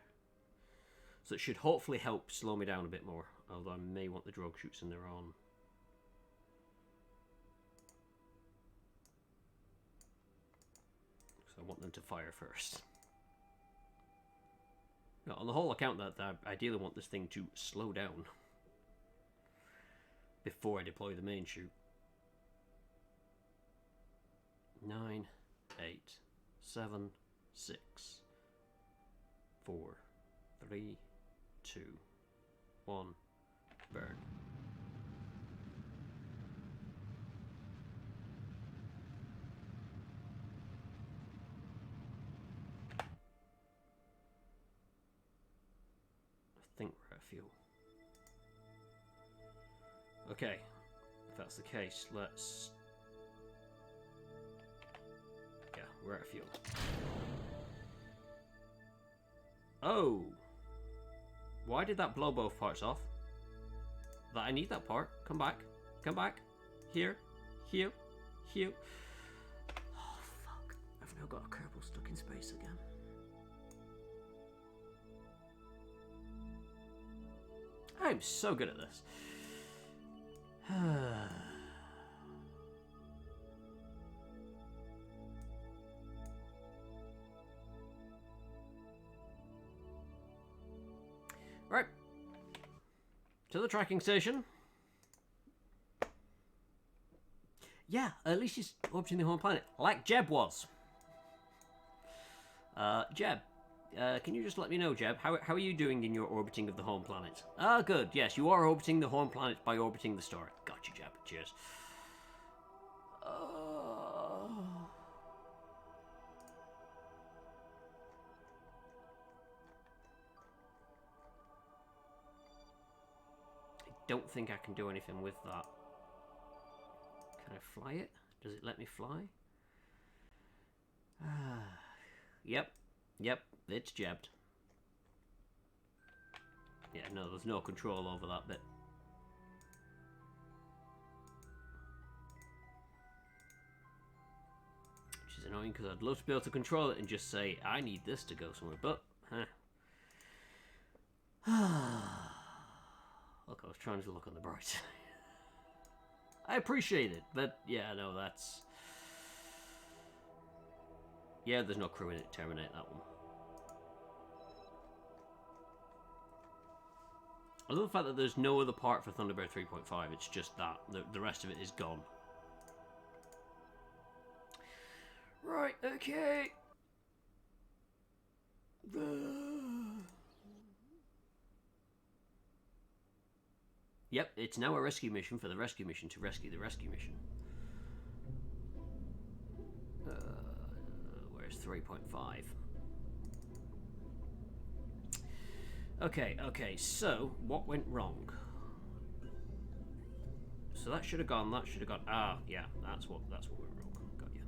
So it should hopefully help slow me down a bit more, although I may want the drogue chutes in there on. So I want them to fire first. Now, on the whole account, that I ideally want this thing to slow down before I deploy the main chute. 9, 8, 7, 6, 4, 3, 2, 1, burn. I think we're out of fuel. Okay, If that's the case, let's... Yeah, we're out of fuel. Oh! Why did that blow both parts off? That I need that part. Come back. Come back. Here. Here. Here. Oh, fuck. I've now got a Kerbal stuck in space again. I'm so good at this. Right. To the tracking station. Yeah, at least he's orbiting the home planet, like Jeb was. Jeb, can you just let me know, Jeb, how are you doing in your orbiting of the home planet? Ah, good, yes, you are orbiting the home planet by orbiting the star. Gotcha, Jeb, cheers. I don't think I can do anything with that. Can I fly it? Does it let me fly? Yep, it's jabbed. Yeah, no, there's no control over that bit. Which is annoying because I'd love to be able to control it and just say, I need this to go somewhere, but, Look, I was trying to look on the bright side. I appreciate it, but yeah, no, that's... Yeah, there's no crew in it. Terminate that one. I love the fact that there's no other part for Thunderbird 3.5. It's just that. The rest of it is gone. Right, okay. Yep, it's now a rescue mission for the rescue mission to rescue the rescue mission. Where's 3.5? Okay, so what went wrong? So that should have gone, that should have gone. Ah, yeah, that's what went wrong. Got you.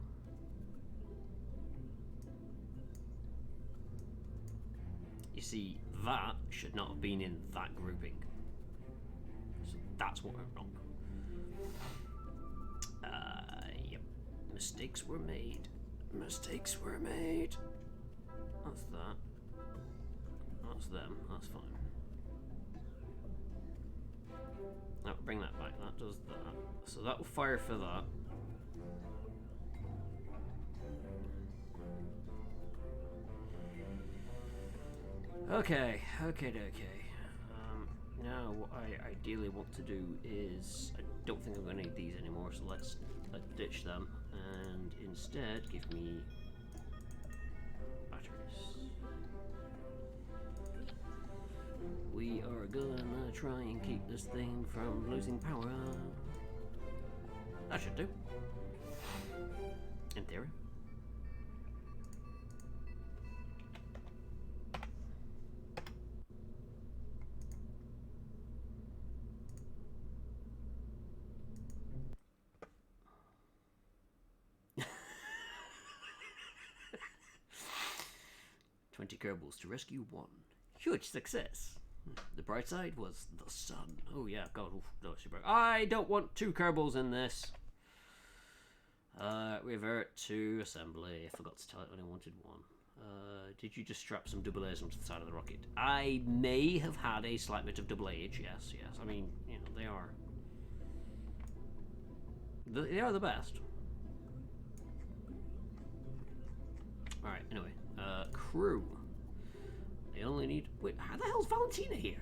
You see, that should not have been in that grouping. So that's what went wrong. Yep. Mistakes were made. Mistakes were made. That's that. That's them. That's fine. Now bring that back. That does that. So that will fire for that. Okay. Now what I ideally want to do is, I don't think I'm going to need these anymore, so let's ditch them and instead give me batteries. We are gonna try and keep this thing from losing power. That should do. In theory. Kerbals to rescue one. Huge success. The bright side was the sun. Oh yeah, God, oof, no, super. I don't want 2 Kerbals in this. Revert to assembly. I forgot to tell it when I wanted one. Did you just strap some double A's onto the side of the rocket? I may have had a slight bit of double age. Yes. I mean, you know, they are the best. All right. Anyway, crew. They only need... Wait, how the hell's Valentina here?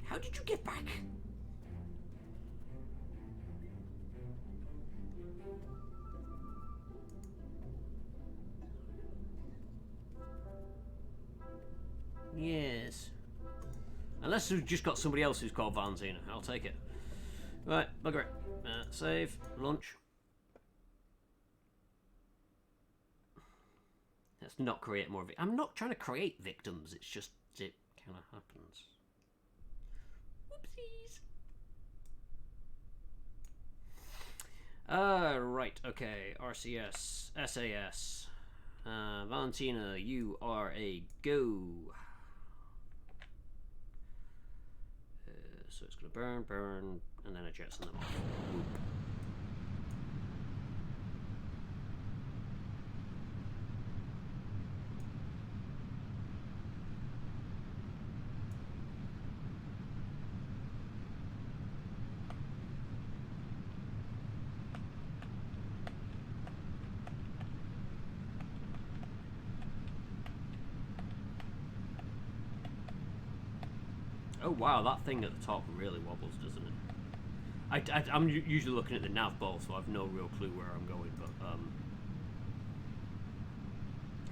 How did you get back? Yes. Unless we've just got somebody else who's called Valentina. I'll take it. Right, bugger it. Save. Launch. Let's not create more... I'm not trying to create victims. It's just... It kind of happens. Whoopsies. Right, okay. RCS, SAS. Valentina, you are a go. So it's going to burn, burn, and then I jettison them off. Whoop. Oh wow, that thing at the top really wobbles, doesn't it? I'm usually looking at the nav ball, so I've no real clue where I'm going, but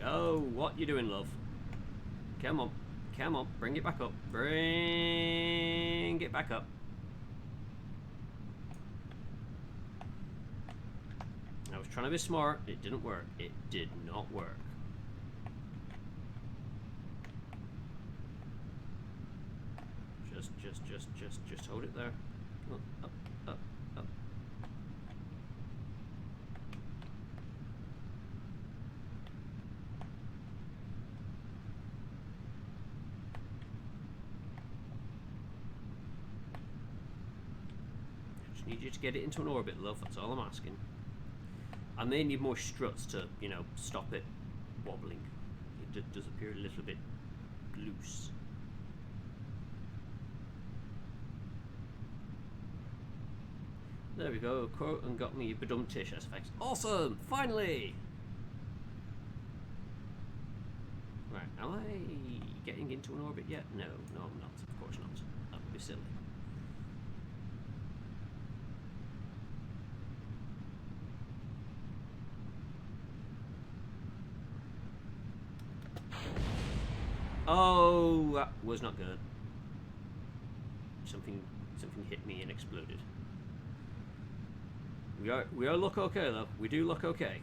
oh, what you doing, love? Come on, come on, bring it back up. Bring it back up. I was trying to be smart, it didn't work. It did not work. Just hold it there. Up, up, up, up. I just need you to get it into an orbit, love. That's all I'm asking. I may need more struts to, you know, stop it wobbling. It does appear a little bit loose. There we go, quote and got me badum-tish effects. Awesome! Finally! Right, am I getting into an orbit yet? No, no I'm not. Of course not. That would be silly. Oh, that was not good. Something hit me and exploded. We are look okay though. We do look okay.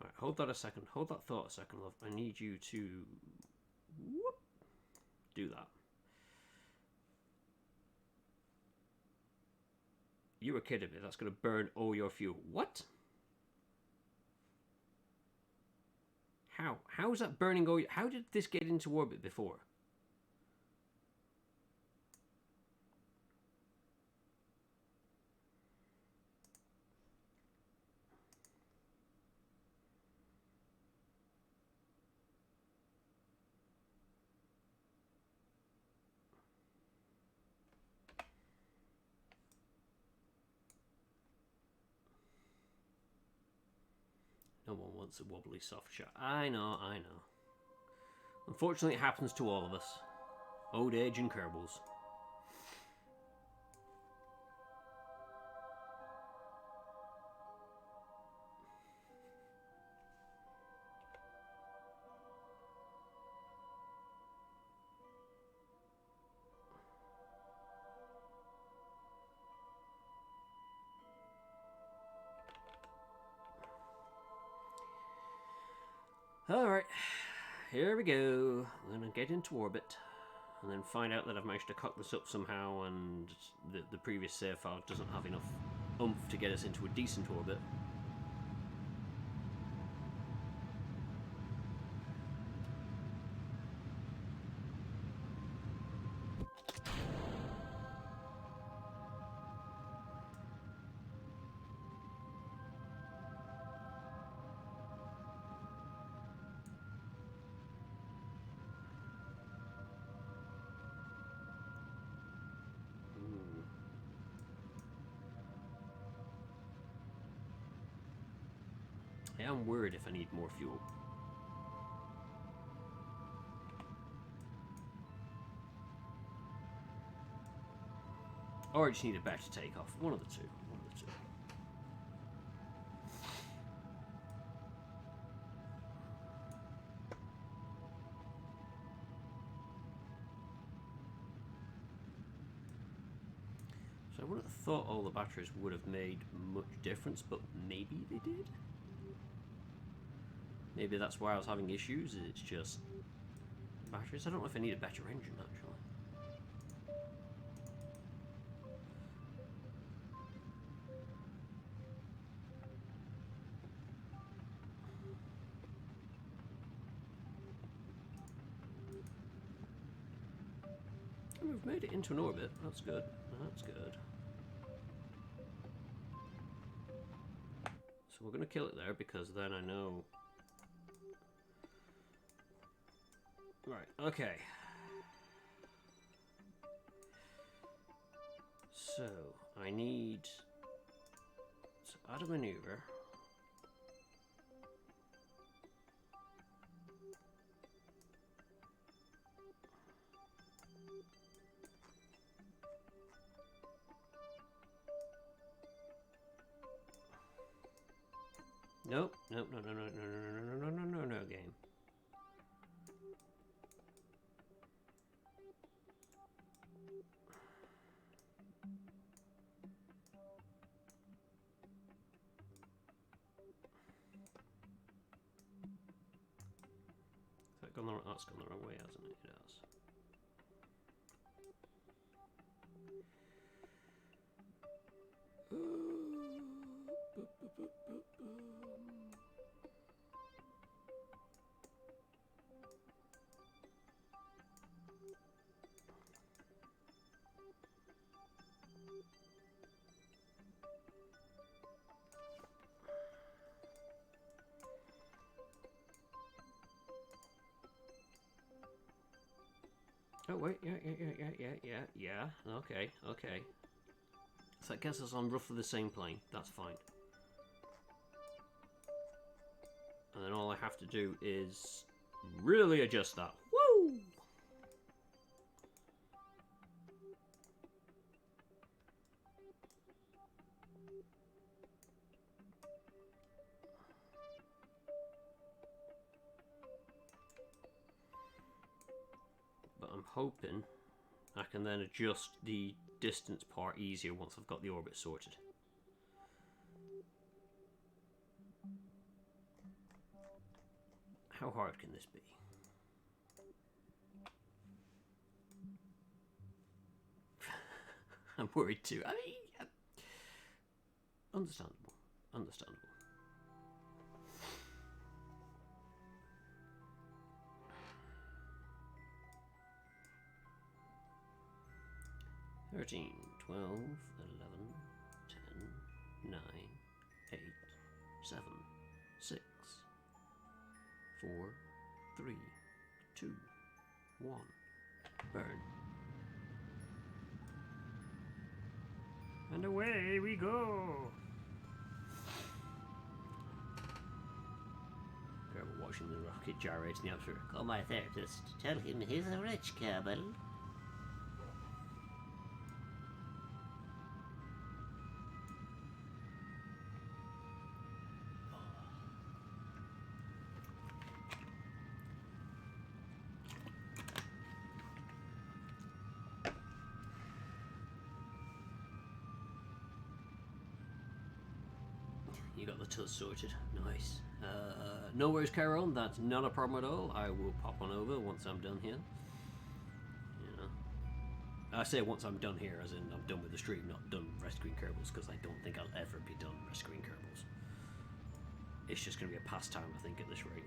Right, hold that a second. Hold that thought a second, love. I need you to whoop, do that. You were kidding me. That's going to burn all your fuel. What? How? How is that burning all your... How did this get into orbit before? No one wants a wobbly soft shot. I know, I know. Unfortunately, it happens to all of us. Old age and Kerbals. Alright, here we go. I'm going to get into orbit and then find out that I've managed to cock this up somehow and the previous save file doesn't have enough oomph to get us into a decent orbit. I am worried if I need more fuel. Or I just need a better takeoff. One of the two. One of the two. So I wouldn't have thought all the batteries would have made much difference, but maybe they did. Maybe that's why I was having issues. It's just batteries. I don't know if I need a better engine actually. We've made it into an orbit. That's good. That's good. So we're going to kill it there because then I know... Right, okay. So, I need to add a maneuver. Nope, nope, no, no, no, no, no, no, no, no, no, no, game. That's gone the wrong way, hasn't it? It has. Oh wait, yeah. Okay, okay. So that gets us on roughly the same plane. That's fine. And then all I have to do is really adjust that. Woo! But I'm hoping I can then adjust the distance part easier once I've got the orbit sorted. How hard can this be? I'm worried too. I mean, understandable. Understandable. Thirteen, 12, 11, 10, 9, 8, 7, 6, 4, 3, 2, 1. Burn. And away we go! Kerbal watching the rocket gyrate in the atmosphere. Call my therapist. Tell him he's a rich Kerbal. You got the tuz sorted. Nice. No worries, Carol. That's not a problem at all. I will pop on over once I'm done here. You know, I say once I'm done here, as in I'm done with the stream, not done rescuing Kerbals, because I don't think I'll ever be done rescuing Kerbals. It's just going to be a pastime, I think, at this rate.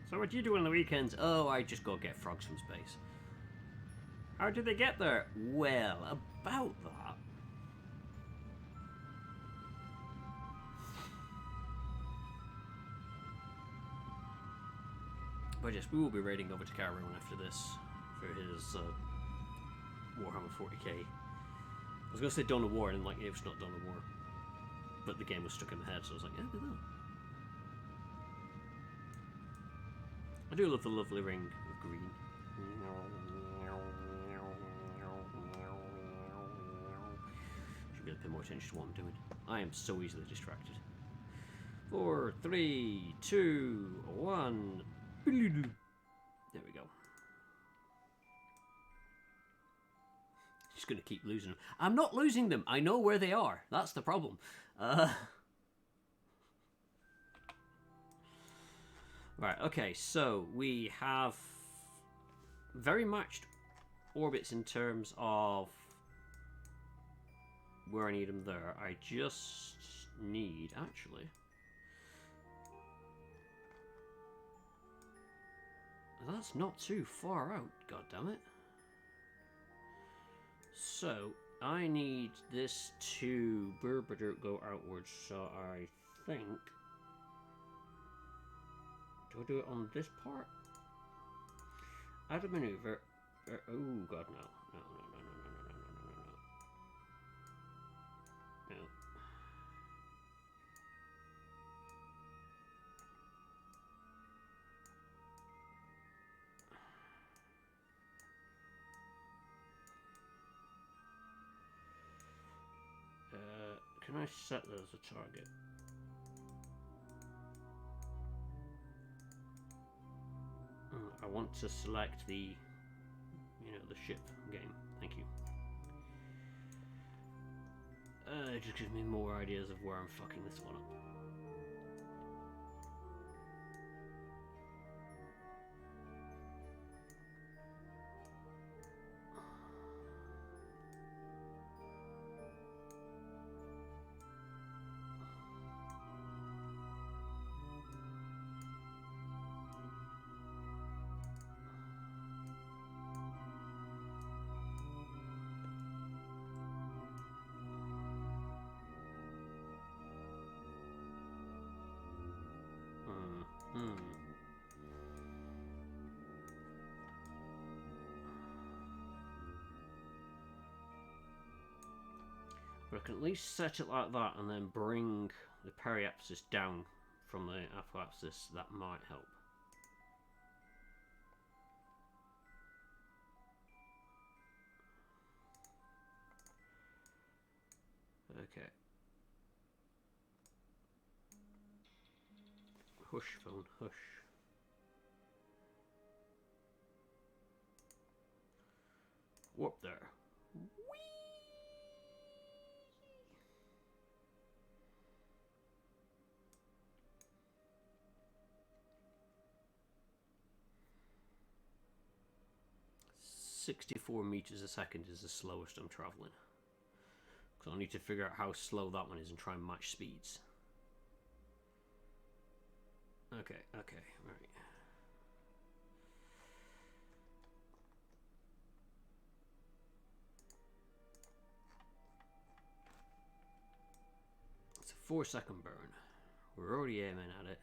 So what do you do on the weekends? Oh, I just go get frogs from space. How did they get there? Well, about that. But yes, we will be raiding over to Cameron after this for his Warhammer 40k. I was going to say Dawn of War, and like, it's not Dawn of War. But the game was stuck in my head, so I was like, yeah, do that. I do love the lovely ring of green. really pay more attention to what I'm doing. I am so easily distracted. 4, 3, 2, 1. There we go. Just gonna keep losing them. I'm not losing them. I know where they are. That's the problem. Right, okay, so we have very matched orbits in terms of where I need them there. I just need, actually... That's not too far out, goddammit. So, I need this to go outwards, so I think... Do I do it on this part? Add a maneuver. Oh god, no. No. Can I set that as a target? I want to select the, the ship game. Thank you. It just gives me more ideas of where I'm fucking this one up. But I can at least set it like that and then bring the periapsis down from the apoapsis. That might help. Okay. Hush, phone, hush. Warp there. Whee! 64 meters a second is the slowest I'm traveling. So I need to figure out how slow that one is and try and match speeds. Okay, right. It's a 4-second burn. We're already aiming at it.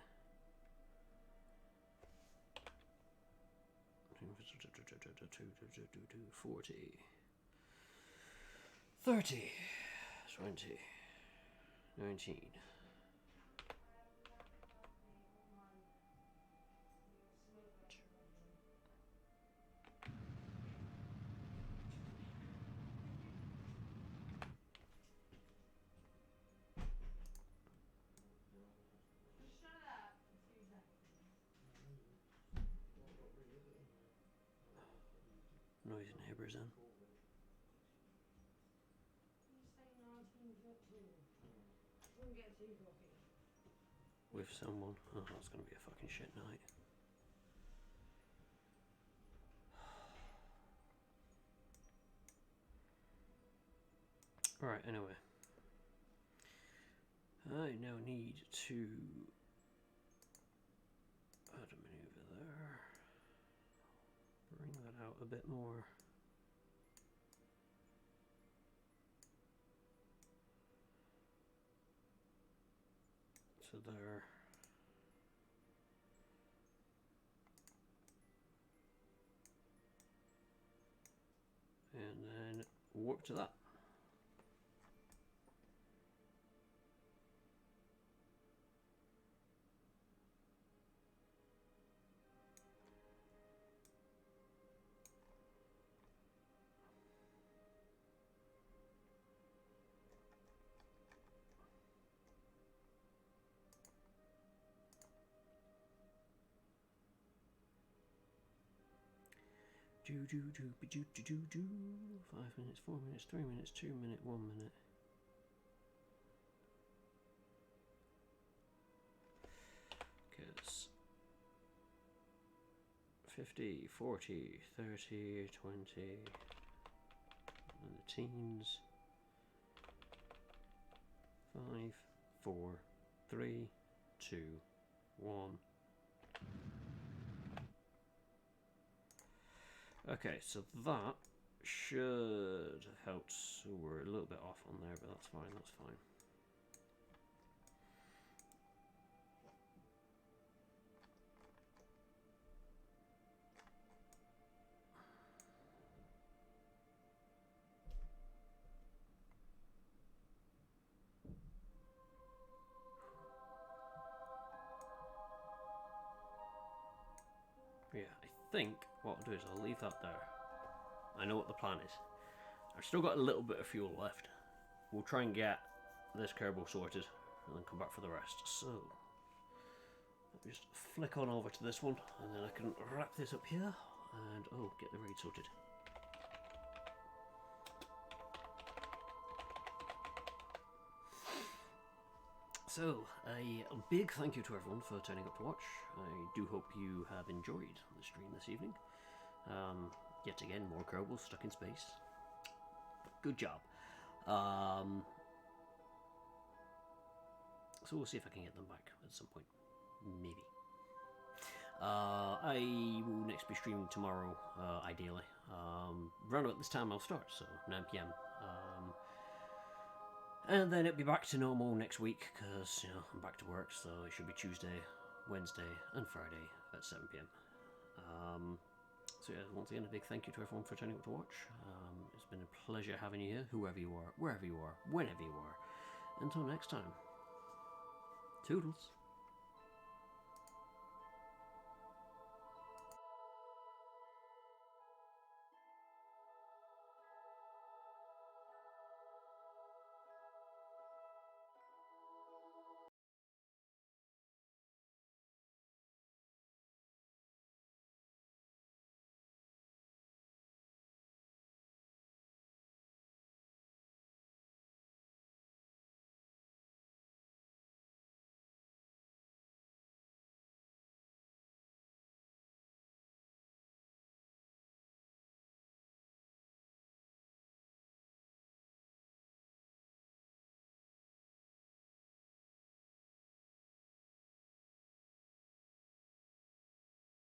40, 30, 20, 19. Noise neighbours in. With someone. Oh, that's going to be a fucking shit night. Alright, anyway. I now need to add a maneuver there. Bring that out a bit more. To there. And then warp to that. Do do do do do do do. 5 minutes, 4 minutes, 3 minutes, 2 minutes, 1 minute. Because 50, 40, 30, 20, and the teens. 5, 4, 3, 2, 1. Okay, so that should have helped. So we're a little bit off on there, but that's fine, that's fine. Yeah, I think what I'll do is I'll leave that there. I know what the plan is. I've still got a little bit of fuel left. We'll try and get this Kerbal sorted and then come back for the rest. So, let me just flick on over to this one and then I can wrap this up here and, oh, get the raid sorted. So, a big thank you to everyone for turning up to watch. I do hope you have enjoyed the stream this evening. Yet again, more Kerbal stuck in space. Good job. So we'll see if I can get them back at some point. Maybe. I will next be streaming tomorrow, ideally. Around about this time I'll start, so 9 PM. And then it'll be back to normal next week, because, you know, I'm back to work, so it should be Tuesday, Wednesday, and Friday at 7 PM. So yeah, once again, a big thank you to everyone for turning up to watch. It's been a pleasure having you here, whoever you are, wherever you are, whenever you are. Until next time, toodles.